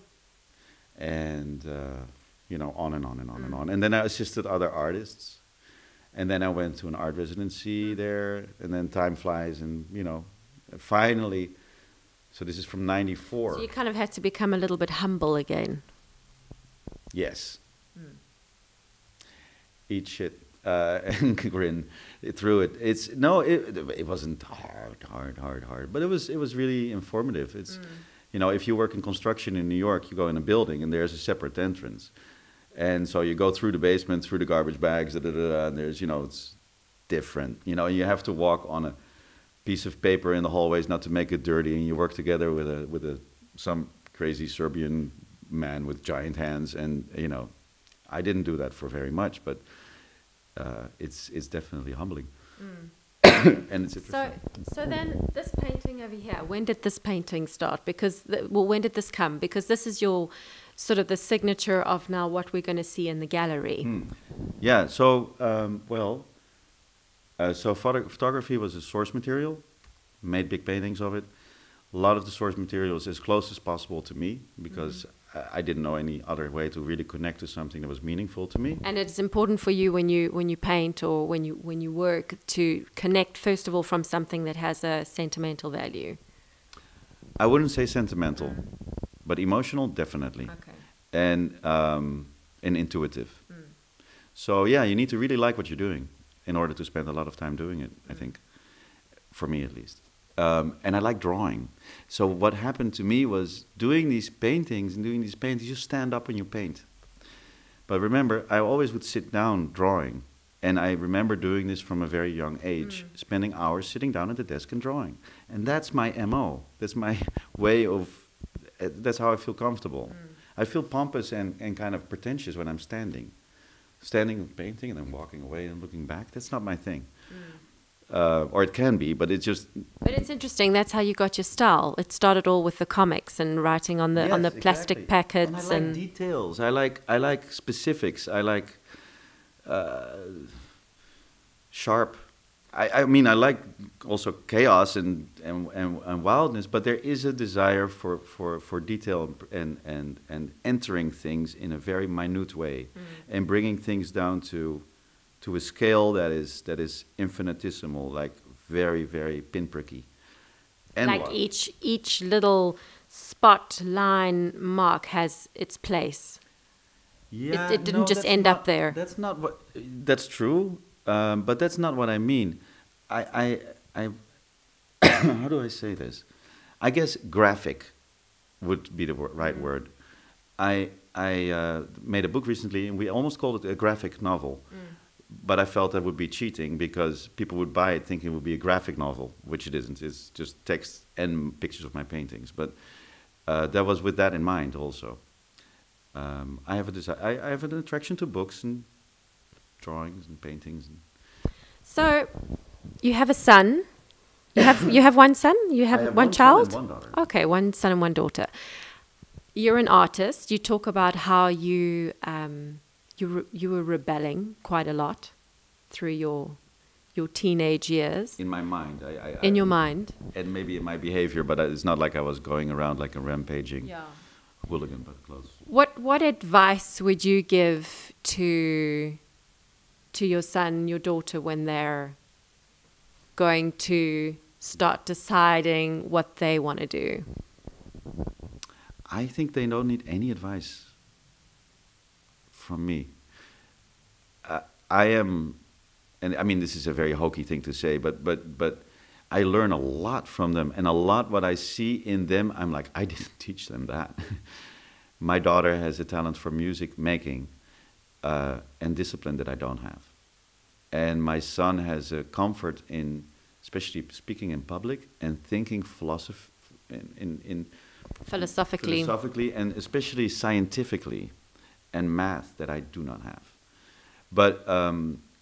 and on and on and on and on. And then I assisted other artists, and then I went to an art residency there. And then time flies, and finally So this is from '94. So you kind of had to become a little bit humble again. Yes. Eat shit and grin through it. It wasn't hard, but it was really informative. It's you know, if you work in construction in New York, you go in a building and there's a separate entrance, and so you go through the basement, through the garbage bags, and there's, you know, it's different. You know, you have to walk on a piece of paper in the hallways not to make it dirty, and you work together with some crazy Serbian man with giant hands, and you know, I didn't do that for very much, but it's definitely humbling. And it's interesting. So then this painting over here, when did this painting start? Because when did this come? Because this is your sort of the signature of now what we're going to see in the gallery. Yeah. So photography was a source material. Made big paintings of it. A lot of the source material is as close as possible to me because I didn't know any other way to really connect to something that was meaningful to me. And it's important for you when you paint or when you work to connect first of all from something that has a sentimental value. I wouldn't say sentimental, but emotional definitely. Okay. And intuitive. So yeah, you need to really like what you're doing in order to spend a lot of time doing it, I think, for me at least. And I like drawing. So what happened to me was doing these paintings, you stand up and you paint. But remember, I always would sit down drawing. And I remember doing this from a very young age, spending hours sitting down at the desk and drawing. And that's my MO. That's my way of, that's how I feel comfortable. I feel pompous and kind of pretentious when I'm standing. Standing and painting and then walking away and looking back, that's not my thing. Or it can be, but it's just... But it's interesting, that's how you got your style. It started all with the comics and writing on the plastic packets. And I like details, I like specifics, I like sharp. I mean, I like also chaos and wildness, but there is a desire for detail and entering things in a very minute way and bringing things down to a scale that is infinitesimal, like very, very pinpricky. And like each little spot, line, mark has its place. Yeah, it didn't just end up there. That's not what. That's true, but that's not what I mean. I how do I say this? I guess graphic would be the right word. I made a book recently, and we almost called it a graphic novel. But I felt that would be cheating because people would buy it thinking it would be a graphic novel, which it isn't. It's just text and pictures of my paintings. But that was with that in mind also. I have I have an attraction to books and drawings and paintings. So, you have a son. You have one son. You have, I have one child. Son and one daughter. Okay, one son and one daughter. You're an artist. You talk about how you were rebelling quite a lot through your teenage years. In my mind, in your mind, and maybe in my behavior, but it's not like I was going around like a rampaging hooligan, but close. What advice would you give to your son, your daughter, when they're going to start deciding what they want to do? I think they don't need any advice from me. I am, and I mean, this is a very hokey thing to say, but I learn a lot from them, and a lot what I see in them, I'm like, I didn't teach them that. My daughter has a talent for music making and discipline that I don't have. And my son has a comfort in, especially speaking in public and thinking philosophically and especially scientifically and math that I do not have. But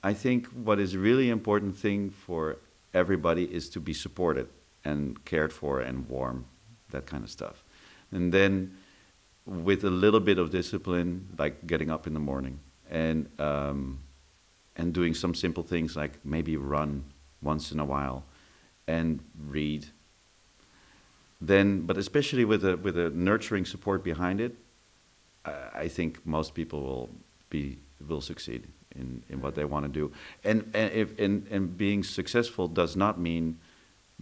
I think what is really important thing for everybody is to be supported and cared for and warm, that kind of stuff. And then with a little bit of discipline, like getting up in the morning and doing some simple things like maybe run once in a while and read. Then, but especially with a nurturing support behind it, I think most people will succeed in what they want to do. And being successful does not mean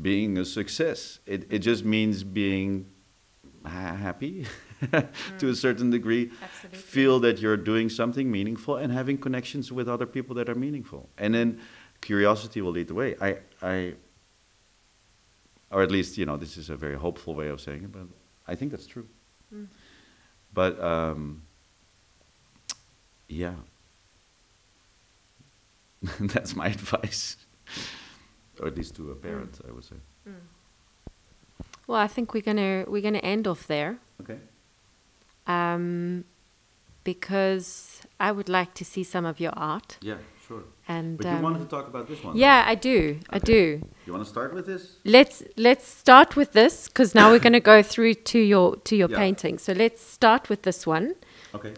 being a success. It just means being happy to a certain degree. Absolutely. Feel that you're doing something meaningful and having connections with other people that are meaningful. And then curiosity will lead the way. Or at least, this is a very hopeful way of saying it, but I think that's true. Mm. But, yeah. That's my advice. Or at least to a parent, I would say. Mm. Well, I think we're gonna end off there. Okay. Because I would like to see some of your art. Yeah, sure. And but you wanted to talk about this one. Yeah, I do. Okay. I do. You want to start with this? Let's start with this, because now we're going to go through to your Yeah. painting. So let's start with this one. Okay.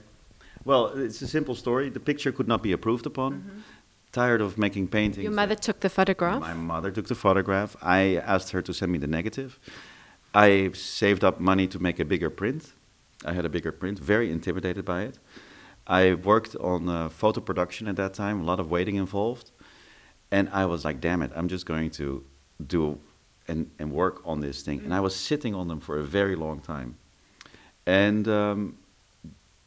Well, it's a simple story. The picture could not be approved upon. Mm-hmm. Tired of making paintings. Your mother took the photograph. My mother took the photograph. I asked her to send me the negative. I saved up money to make a bigger print. I had a bigger print, very intimidated by it. I worked on photo production at that time, a lot of waiting involved. And I was like, damn it, I'm just going to do and work on this thing. And I was sitting on them for a very long time. And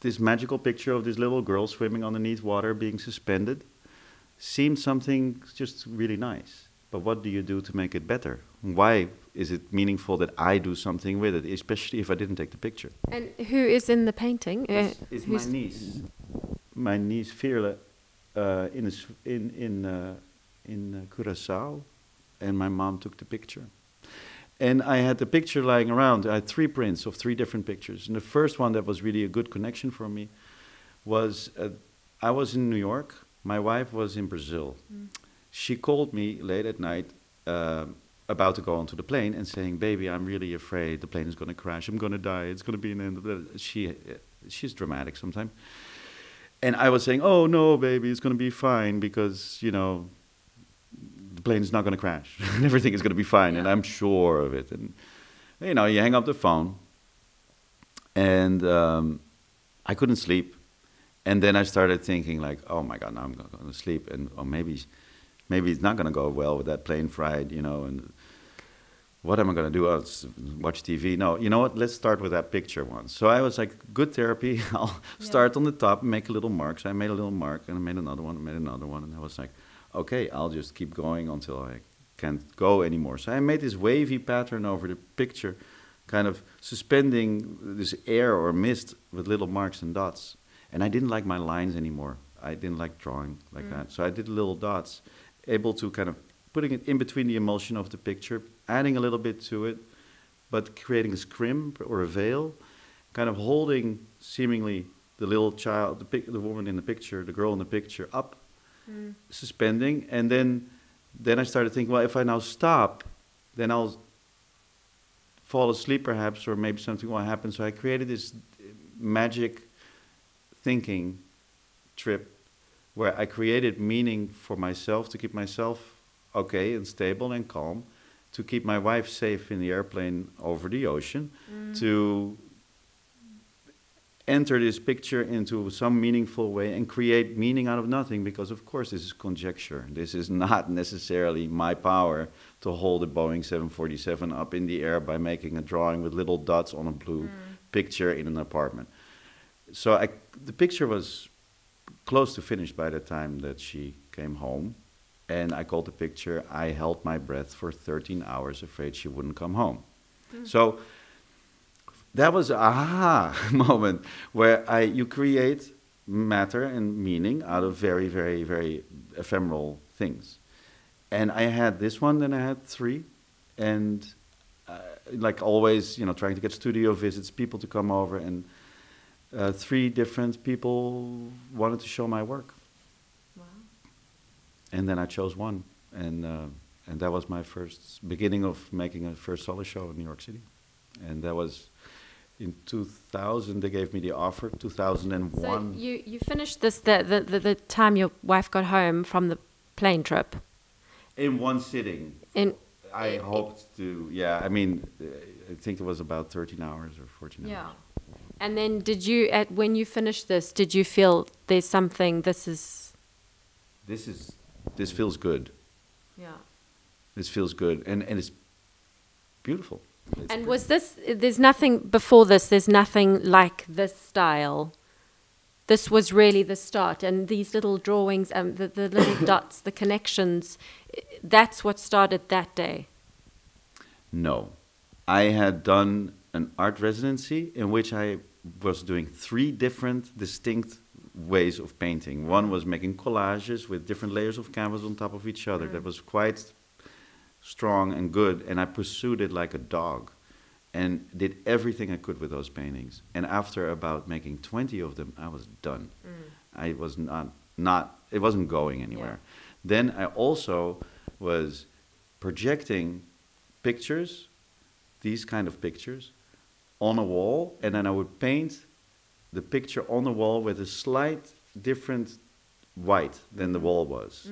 this magical picture of this little girl swimming underneath water, being suspended, seemed something just really nice. But what do you do to make it better? Why is it meaningful that I do something with it, especially if I didn't take the picture? And who is in the painting? It's my niece. My niece Veerle in Curaçao, and my mom took the picture. And I had the picture lying around. I had 3 prints of 3 different pictures. And the first one that was really a good connection for me was I was in New York. My wife was in Brazil. Mm. She called me late at night about to go onto the plane and saying, baby, I'm really afraid the plane is going to crash. I'm going to die. It's going to be an end of the... She's dramatic sometimes. And I was saying, oh, no, baby, it's going to be fine because, the plane is not going to crash. Everything is going to be fine, yeah. And I'm sure of it. And, you hang up the phone. And I couldn't sleep. And then I started thinking, like, oh, my God, now I'm going to sleep. And maybe it's not going to go well with that plane ride, and what am I going to do? I'll watch TV. No, you know what? Let's start with that picture once. So I was like, good therapy. I'll start on the top and make a little mark. So I made a little mark, and I made another one, and I was like, okay, I'll just keep going until I can't go anymore. So I made this wavy pattern over the picture, kind of suspending this air or mist with little marks and dots. And I didn't like my lines anymore. I didn't like drawing like that. So I did little dots, able to kind of putting it in between the emulsion of the picture, adding a little bit to it, but creating a scrimp or a veil, kind of holding seemingly the little child, the woman in the picture, the girl in the picture up, suspending. And then I started thinking, well, if I now stop, then I'll fall asleep perhaps, or maybe something will happen. So I created this magic thinking trip where I created meaning for myself to keep myself okay and stable and calm, to keep my wife safe in the airplane over the ocean, to enter this picture into some meaningful way and create meaning out of nothing, because of course this is conjecture. This is not necessarily my power to hold a Boeing 747 up in the air by making a drawing with little dots on a blue picture in an apartment. So the picture was close to finished by the time that she came home. And I called the picture, I held my breath for 13 hours, afraid she wouldn't come home. So that was an aha moment where you create matter and meaning out of very, very, very ephemeral things. And I had this one, then I had 3. And like always, trying to get studio visits, people to come over, and 3 different people wanted to show my work. Wow. And then I chose one, and that was my first beginning of making a first solo show in New York City. And that was in 2000. They gave me the offer. 2001. So you finished this the time your wife got home from the plane trip. In one sitting. I hoped to. Yeah, I mean, I think it was about 13 hours or 14 hours. Yeah. And then when you finished this, did you feel there's something, this feels good. Yeah. This feels good. And it's beautiful. It's And was this, there's nothing before this, there's nothing like this style. This was really the start. And these little drawings, the little dots, the connections, that's what started that day. No. I had done an art residency in which I was doing 3 different distinct ways of painting. One was making collages with different layers of canvas on top of each other. That was quite strong and good, and I pursued it like a dog and did everything I could with those paintings. And after about making 20 of them, I was done. I was not it wasn't going anywhere. Then I also was projecting pictures, these kind of pictures, on a wall, and then I would paint the picture on the wall with a slight different white than the wall was.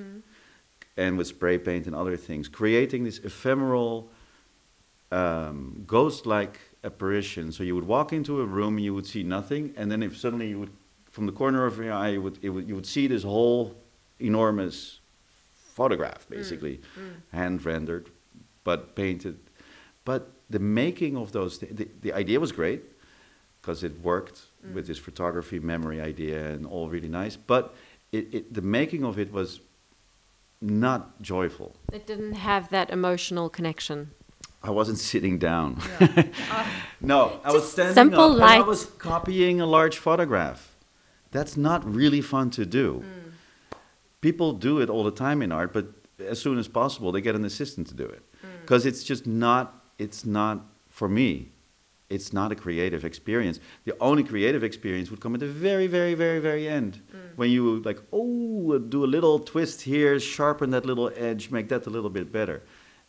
And with spray paint and other things, creating this ephemeral, ghost-like apparition. So you would walk into a room and you would see nothing, and then if suddenly you would, from the corner of your eye, you would see this whole enormous photograph, basically, hand-rendered, but painted. But the making of those, the idea was great, because it worked with this photography memory idea and all really nice, but the making of it was not joyful. It didn't have that emotional connection. I wasn't sitting down. No, I was standing simple up and I light. was copying a large photograph. That's not really fun to do. People do it all the time in art, but as soon as possible they get an assistant to do it. Because it's just not, it's not, for me, it's not a creative experience. The only creative experience would come at the very, very, very, very end. When you like, oh, do a little twist here, sharpen that little edge, make that a little bit better.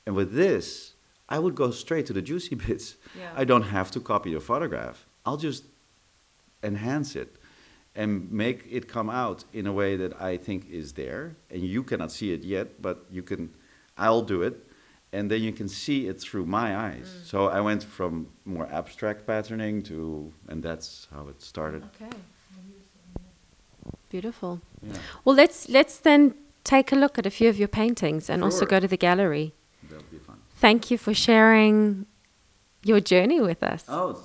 And with this, I would go straight to the juicy bits. Yeah. I don't have to copy the photograph. I'll just enhance it and make it come out in a way that I think is there. And you cannot see it yet, but you can, I'll do it. And then you can see it through my eyes. So I went from more abstract patterning to, and that's how it started. Okay. Beautiful. Yeah, Well, let's then take a look at a few of your paintings and also Sure. go to the gallery. that'll be fun. Thank you for sharing your journey with us. Oh,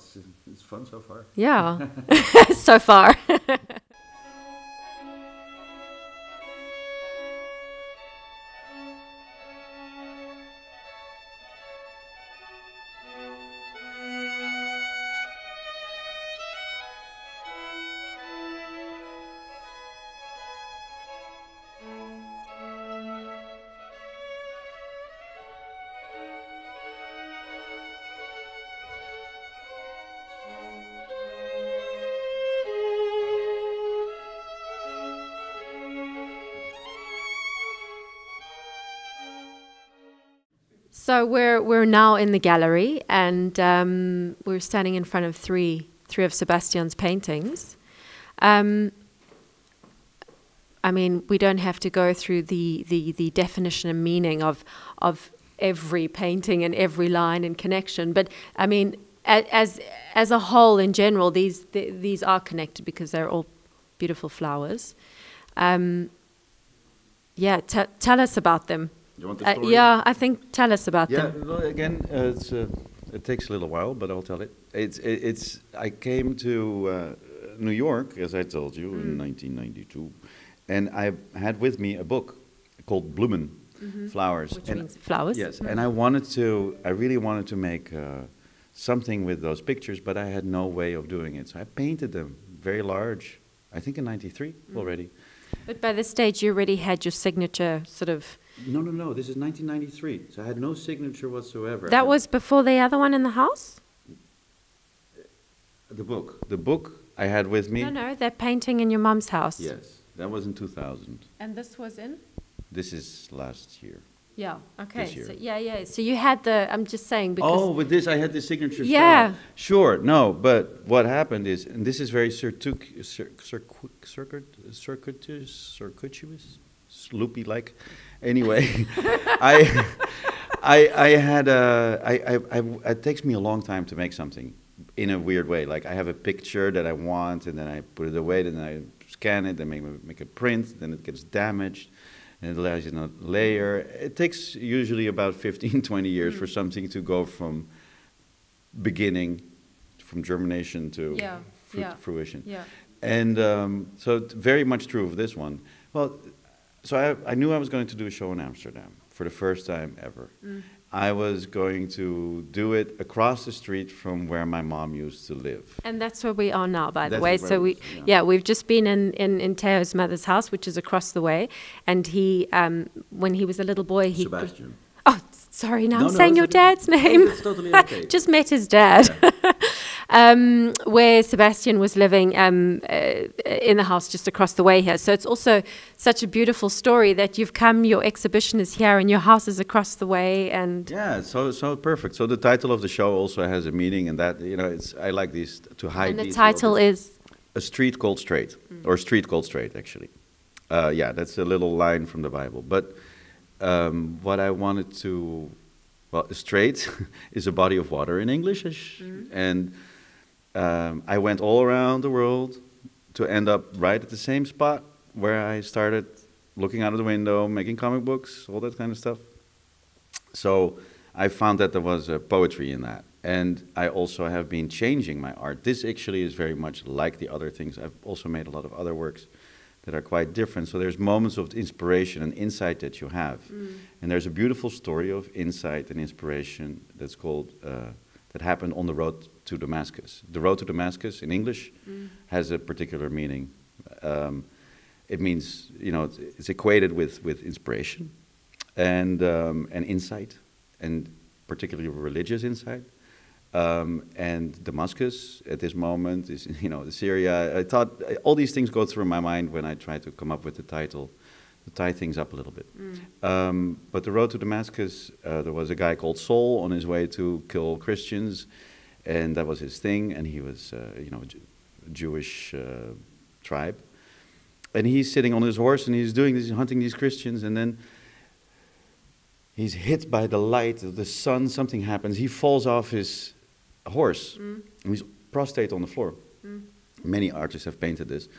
it's fun so far. Yeah, so far. So we're now in the gallery, and we're standing in front of three of Sebastian's paintings. I mean, we don't have to go through the definition and meaning of every painting and every line and connection, but I mean, as a whole in general, these are connected because they're all beautiful flowers. Yeah, tell us about them. You want the story? Yeah, I think tell us about Yeah, them. well, again, it takes a little while, but I'll tell it. I came to New York, as I told you, in 1992, and I had with me a book called Bloemen, Flowers. Which means flowers. Yes, and I really wanted to make something with those pictures, but I had no way of doing it. So I painted them very large, I think in 93 already. But by this stage, you already had your signature sort of... No, this is 1993, so I had no signature whatsoever. That was before the other one in the house? The book I had with me. No, that painting in your mum's house. Yes, that was in 2000. And this was in? This is last year. Yeah, okay. This year. So, yeah. So you had I'm just saying because... Oh, with this I had the signature Yeah. style. Sure, no, but what happened is, and this is very circuitous, loopy-like. Anyway, it takes me a long time to make something in a weird way. Like I have a picture that I want, and then I put it away, then I scan it, then make a print, then it gets damaged. and it allows you to layer. It takes usually about 15, 20 years for something to go from beginning, from germination to fruition. Yeah. And so it's very much true of this one. Well, so I knew I was going to do a show in Amsterdam for the first time ever. I was going to do it across the street from where my mom used to live. And that's where we are now, by the That's way. where So we- we've just been in Theo's mother's house, which is across the way. And he, when he was a little boy, he... Sebastian. Oh, sorry, now No, I'm no, saying it's your okay. dad's name. It's totally okay. Just met his dad. Where Sebastian was living in the house just across the way here. So it's also such a beautiful story that you've come, your exhibition is here and your house is across the way. And Yeah, so perfect. So the title of the show also has a meaning, and that, I like these to hide. and the these title little- is... A Street Called Straight, or Street Called Straight, actually. Yeah, that's a little line from the Bible. But what I wanted to, well, straight is a body of water in English, and I went all around the world to end up right at the same spot where I started looking out of the window, making comic books, all that kind of stuff. So I found that there was poetry in that. And I also have been changing my art. This actually is very much like the other things. I've also made a lot of other works that are quite different. So there's moments of inspiration and insight that you have. And there's a beautiful story of insight and inspiration that's called, that happened on the road to Damascus. The road to Damascus in English has a particular meaning. It means, it's equated with inspiration and insight, and particularly religious insight. And Damascus at this moment is, Syria. I thought all these things go through my mind when I try to come up with the title, to tie things up a little bit. But the road to Damascus, there was a guy called Saul on his way to kill Christians, and that was his thing. And he was, a Jewish tribe, and he's sitting on his horse and he's doing this, hunting these Christians, and then he's hit by the light of the sun. Something happens. He falls off his horse, and he's prostrate on the floor. Many artists have painted this,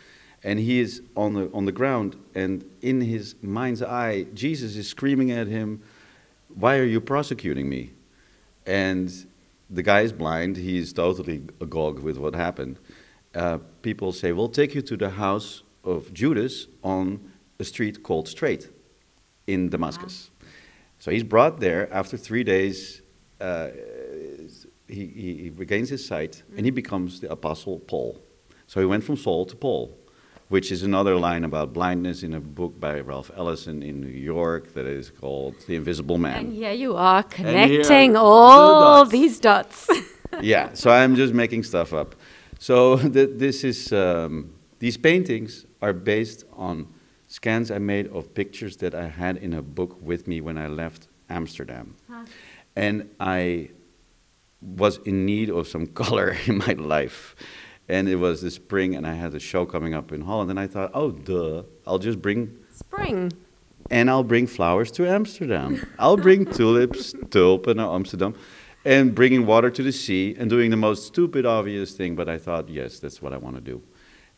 and he is on the ground. And in his mind's eye, Jesus is screaming at him, "Why are you prosecuting me?" And the guy is blind. He's totally agog with what happened. People say, "We'll take you to the house of Judas on a street called Straight in Damascus." Wow. So he's brought there. After 3 days, he regains his sight, and he becomes the Apostle Paul. So he went from Saul to Paul, which is another line about blindness in a book by Ralph Ellison in New York that is called The Invisible Man. And here you are connecting all these dots. Yeah, so I'm just making stuff up. So these paintings are based on scans I made of pictures that I had in a book with me when I left Amsterdam. And I was in need of some color in my life. And it was the spring, and I had a show coming up in Holland, and I thought, oh, duh, I'll just bring... Spring. And I'll bring flowers to Amsterdam. I'll bring tulips, tulpen naar Amsterdam, and bringing water to the sea, and doing the most stupid, obvious thing, but I thought, yes, that's what I want to do.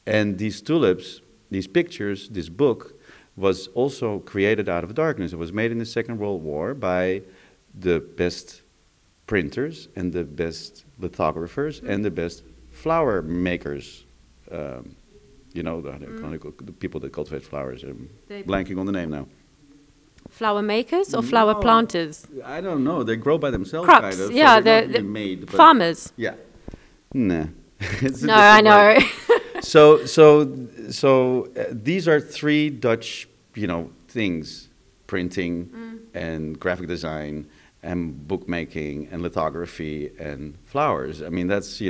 And these tulips, these pictures, this book, was also created out of darkness. It was made in the Second World War by the best printers and the best lithographers and the best flower makers. The people that cultivate flowers. I'm blanking on the name now. Flower makers or flower planters? I don't know. They grow by themselves, Crops, kind of. yeah, so they're not the really made, farmers. Yeah. Nah. No, I know. So these are three Dutch, things: printing and graphic design and bookmaking and lithography and flowers. I mean, that's,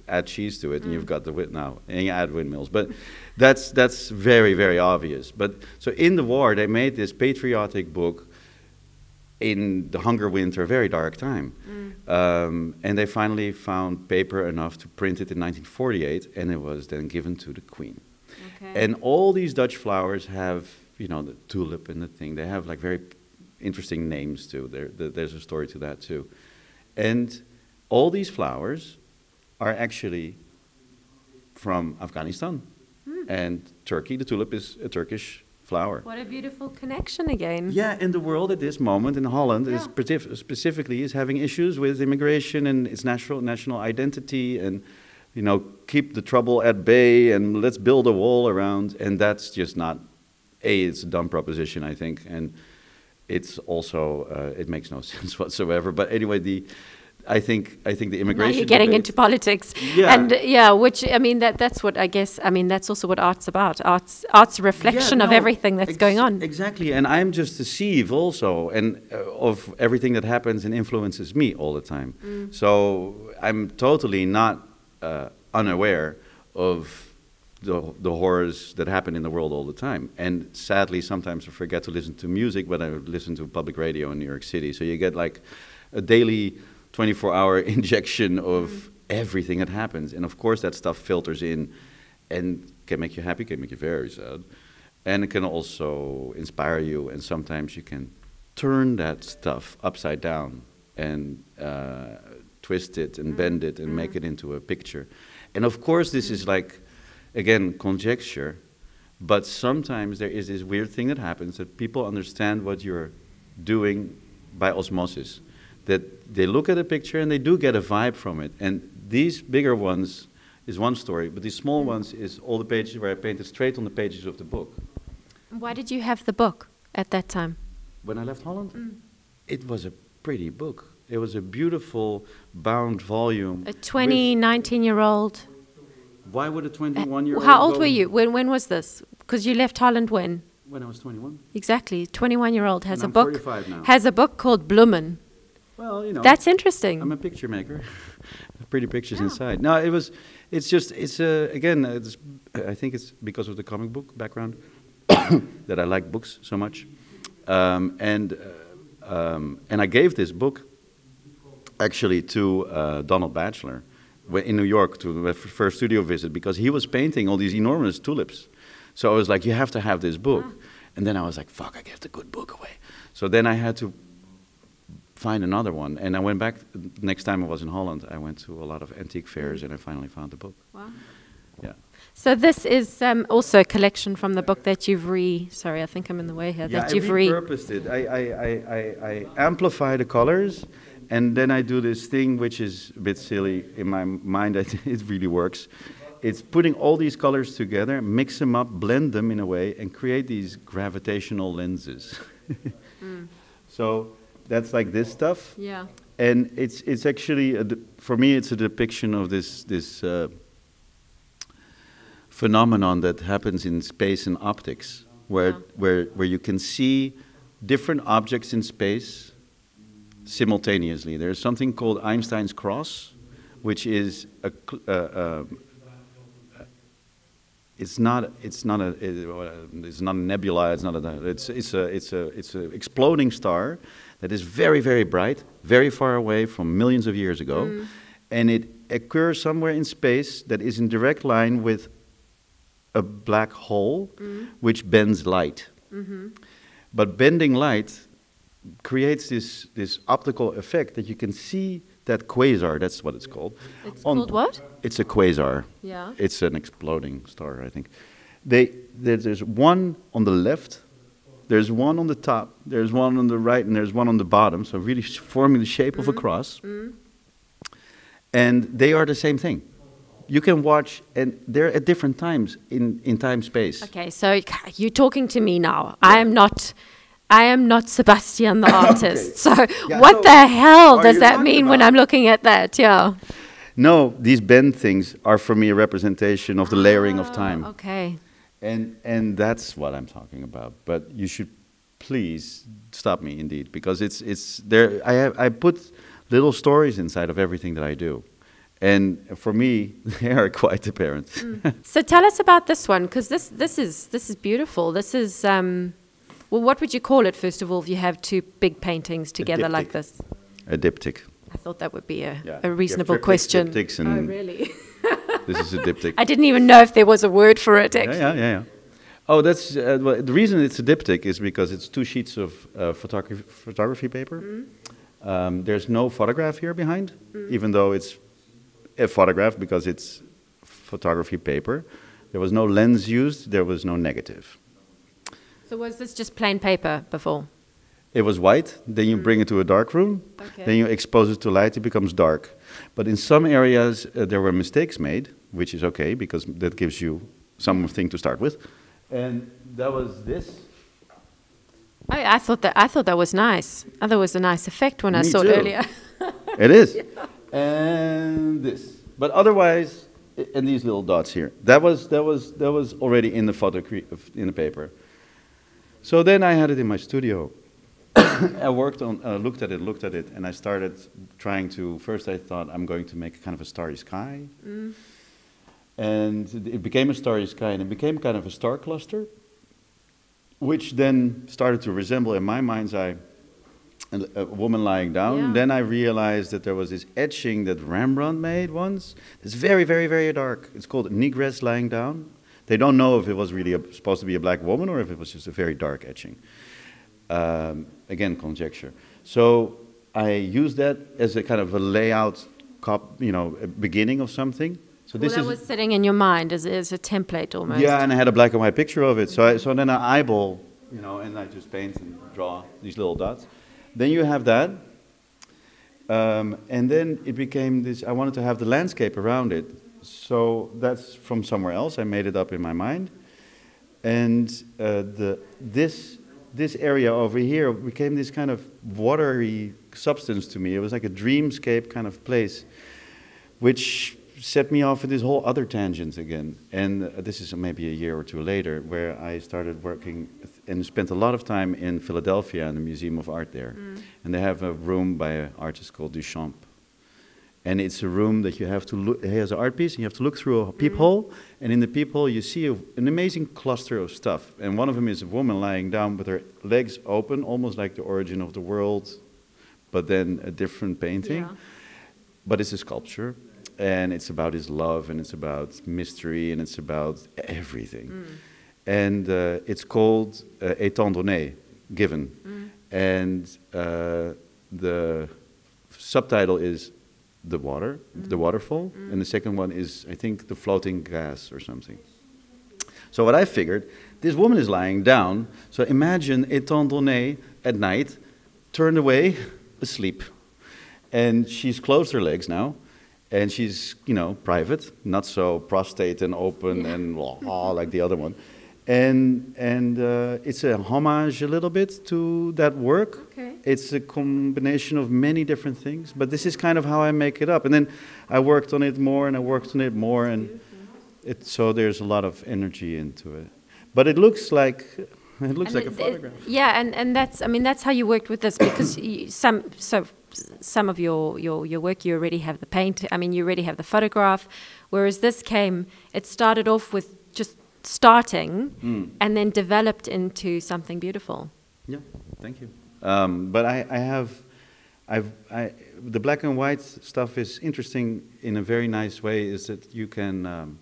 add cheese to it and you've got the wit now, and you add windmills. But that's very, very obvious. But so in the war, they made this patriotic book in the Hunger Winter, a very dark time. And they finally found paper enough to print it in 1948, and it was then given to the Queen. Okay. And all these Dutch flowers have, the tulip and the thing, they have like very interesting names too. There's a story to that too. And all these flowers are actually from Afghanistan and Turkey. The tulip is a Turkish flower. What a beautiful connection again. Yeah, and the world at this moment in Holland Yeah. is specifically is having issues with immigration and its national identity, and keep the trouble at bay and let's build a wall around. And that's just not it's a dumb proposition, I think, and it's also it makes no sense whatsoever. But anyway, I think the immigration. Now you're getting debate, into politics, Yeah. and which I mean that's what I guess. I mean that's also what art's about. Art's a reflection of everything that's going on. Exactly, and I'm just a sieve also, and of everything that happens and influences me all the time. So I'm totally not unaware of the horrors that happen in the world all the time. And sadly, sometimes I forget to listen to music, but I listen to public radio in New York City. So you get like a daily 24-hour injection of everything that happens. And of course that stuff filters in and can make you happy, can make you very sad. And it can also inspire you. And sometimes you can turn that stuff upside down and twist it and bend it and make it into a picture. And of course this is like, again, conjecture, but sometimes there is this weird thing that happens that people understand what you're doing by osmosis. That they look at a picture and they do get a vibe from it. And these bigger ones is one story, but these small ones is all the pages where I painted straight on the pages of the book. Why did you have the book at that time? When I left Holland, it was a pretty book. It was a beautiful bound volume. A 19-year-old. Why would a 21-year-old? How old were you? When was this? Because you left Holland when? When I was 21. Exactly. 21-year-old has And a I'm book. 45 now. Has a book called Bloemen. Well, That's interesting. I'm a picture maker. Pretty pictures inside. No, again, I think it's because of the comic book background that I like books so much. And I gave this book actually to Donald Batchelor in New York to the first studio visit, because he was painting all these enormous tulips. So I was like, you have to have this book. And then I was like, fuck, I gave the good book away. So then I had to find another one. And I went back, next time I was in Holland, I went to a lot of antique fairs and I finally found the book. Wow. Yeah. So this is also a collection from the book that you've sorry, I think I'm in the way here. Yeah, that I you've repurposed it. I amplify the colors, and then I do this thing which is a bit silly in my mind. I think it really works. It's putting all these colors together, mix them up, blend them in a way, and create these gravitational lenses. So that's like this stuff. Yeah. And it's actually, for me, it's a depiction of this phenomenon that happens in space and optics, where you can see different objects in space simultaneously. There's something called Einstein's cross, which is it's not a nebula. It's a exploding star that is very, very bright, very far away from millions of years ago, and it occurs somewhere in space that is in direct line with a black hole, which bends light. But bending light creates this optical effect that you can see that quasar. That's what it's called. It's called what? It's a quasar. Yeah. It's an exploding star, I think. There's one on the left, there's one on the top, there's one on the right, and there's one on the bottom, so really forming the shape of a cross. And they are the same thing. You can watch, and they're at different times in time-space. Okay, so you're talking to me now. I am not Sebastian the artist. So Yeah, what so the hell are does you that talking mean when about? I'm looking at that? Yeah. No, these bend things are for me a representation of the layering of time. Okay. And that's what I'm talking about. But you should please stop me, indeed, because it's there. I put little stories inside of everything that I do, and for me, they are quite apparent. So tell us about this one, because this is beautiful. This is well, what would you call it first of all if you have two big paintings together like this? A diptych. I thought that would be a Yeah. reasonable You have question. diptychs Oh, and really? this is a diptych. I didn't even know if there was a word for it, actually. Yeah. Oh, that's well, the reason it's a diptych is because it's two sheets of photography paper. There's no photograph here behind, even though it's a photograph because it's photography paper. There was no lens used. There was no negative. So was this just plain paper before? It was white, then you bring it to a dark room, Okay. then you expose it to light, it becomes dark. But in some areas there were mistakes made, which is okay because that gives you something to start with. And that was this. I thought that was nice. I thought it was a nice effect when I Me saw too. it earlier. It is. And this. But otherwise, and these little dots here. That was already in the photo in the paper. So then I had it in my studio. I worked on, looked at it, and I started trying to. First, I thought I'm going to make kind of a starry sky, and it became a starry sky, and it became kind of a star cluster, which then started to resemble, in my mind's eye, a woman lying down. Yeah. Then I realized that there was this etching that Rembrandt made once. It's very, very, very dark. It's called Negress Lying Down. They don't know if it was really supposed to be a black woman or if it was just a very dark etching. Again, conjecture. So I used that as a kind of a layout, a beginning of something. So Well, this that is was sitting in your mind as a template almost. yeah, and I had a black and white picture of it. So then I eyeball, and I just paint and draw these little dots. Then you have that, and then it became this. I wanted to have the landscape around it. So that's from somewhere else. I made it up in my mind, and this area over here became this kind of watery substance to me. It was like a dreamscape kind of place, which set me off at this whole other tangent again. And this is maybe a year or two later, where I started working and spent a lot of time in Philadelphia in the Museum of Art there. And they have a room by an artist called Duchamp. And it's a room that you have to look, he has an art piece, and you have to look through a peephole, and in the peephole you see an amazing cluster of stuff. And one of them is a woman lying down with her legs open, almost like the origin of the world, but then a different painting. Yeah. But it's a sculpture, and it's about his love, and it's about mystery, and it's about everything. And it's called Étant donné, given. And the subtitle is the water, the waterfall, and the second one is, I think, the floating gas or something. So what I figured, this woman is lying down, so imagine étant donné at night, turned away, asleep. And she's closed her legs now, and she's, private, not so prostate and open and like the other one. And it's a homage a little bit to that work. Okay. It's a combination of many different things, but this is kind of how I make it up. And then I worked on it more, and I worked on it more, and so there's a lot of energy into it. But it looks like a photograph. Yeah, and that's how you worked with this, because some of your work, you already have the paint. You already have the photograph, whereas this it started off with just starting and then developed into something beautiful. Yeah, thank you. But the black and white stuff is interesting in a very nice way, is that you can,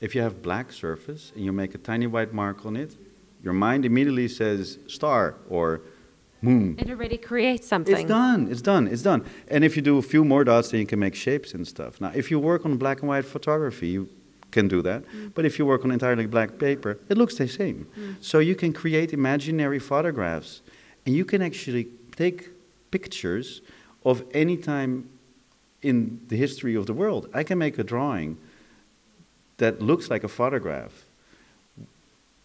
if you have black surface and you make a tiny white mark on it, your mind immediately says star or moon. It already creates something. It's done. And if you do a few more dots, then you can make shapes and stuff. Now, if you work on black and white photography, you can do that. But if you work on entirely black paper, it looks the same. So you can create imaginary photographs, and you can actually take pictures of any time in the history of the world. I can make a drawing that looks like a photograph,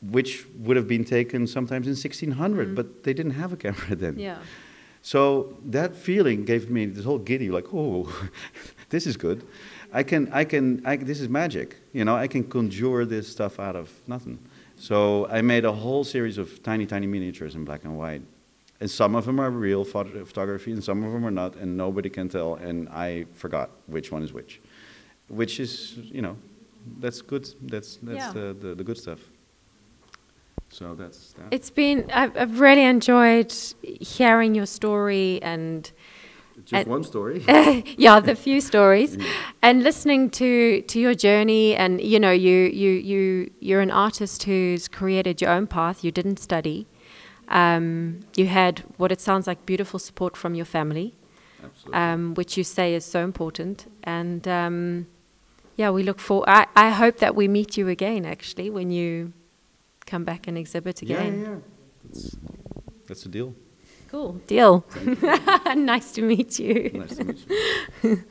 which would have been taken sometimes in 1600, but they didn't have a camera then. Yeah. So that feeling gave me this whole giddy, like, oh, this is good. This is magic, I can conjure this stuff out of nothing. So I made a whole series of tiny, tiny miniatures in black and white. And some of them are real photography, and some of them are not, and nobody can tell, and I forgot which one is which. Which is, that's good, that's the good stuff. So that's that. I've really enjoyed hearing your story and one story. Yeah, the few stories, and listening to your journey. And you're an artist who's created your own path. You didn't study. You had what it sounds like beautiful support from your family, Absolutely. which you say is so important. And we look for. I hope that we meet you again. Actually, when you come back and exhibit Yeah, again. yeah. That's the deal. Cool. Deal. Nice to meet you. Nice to meet you.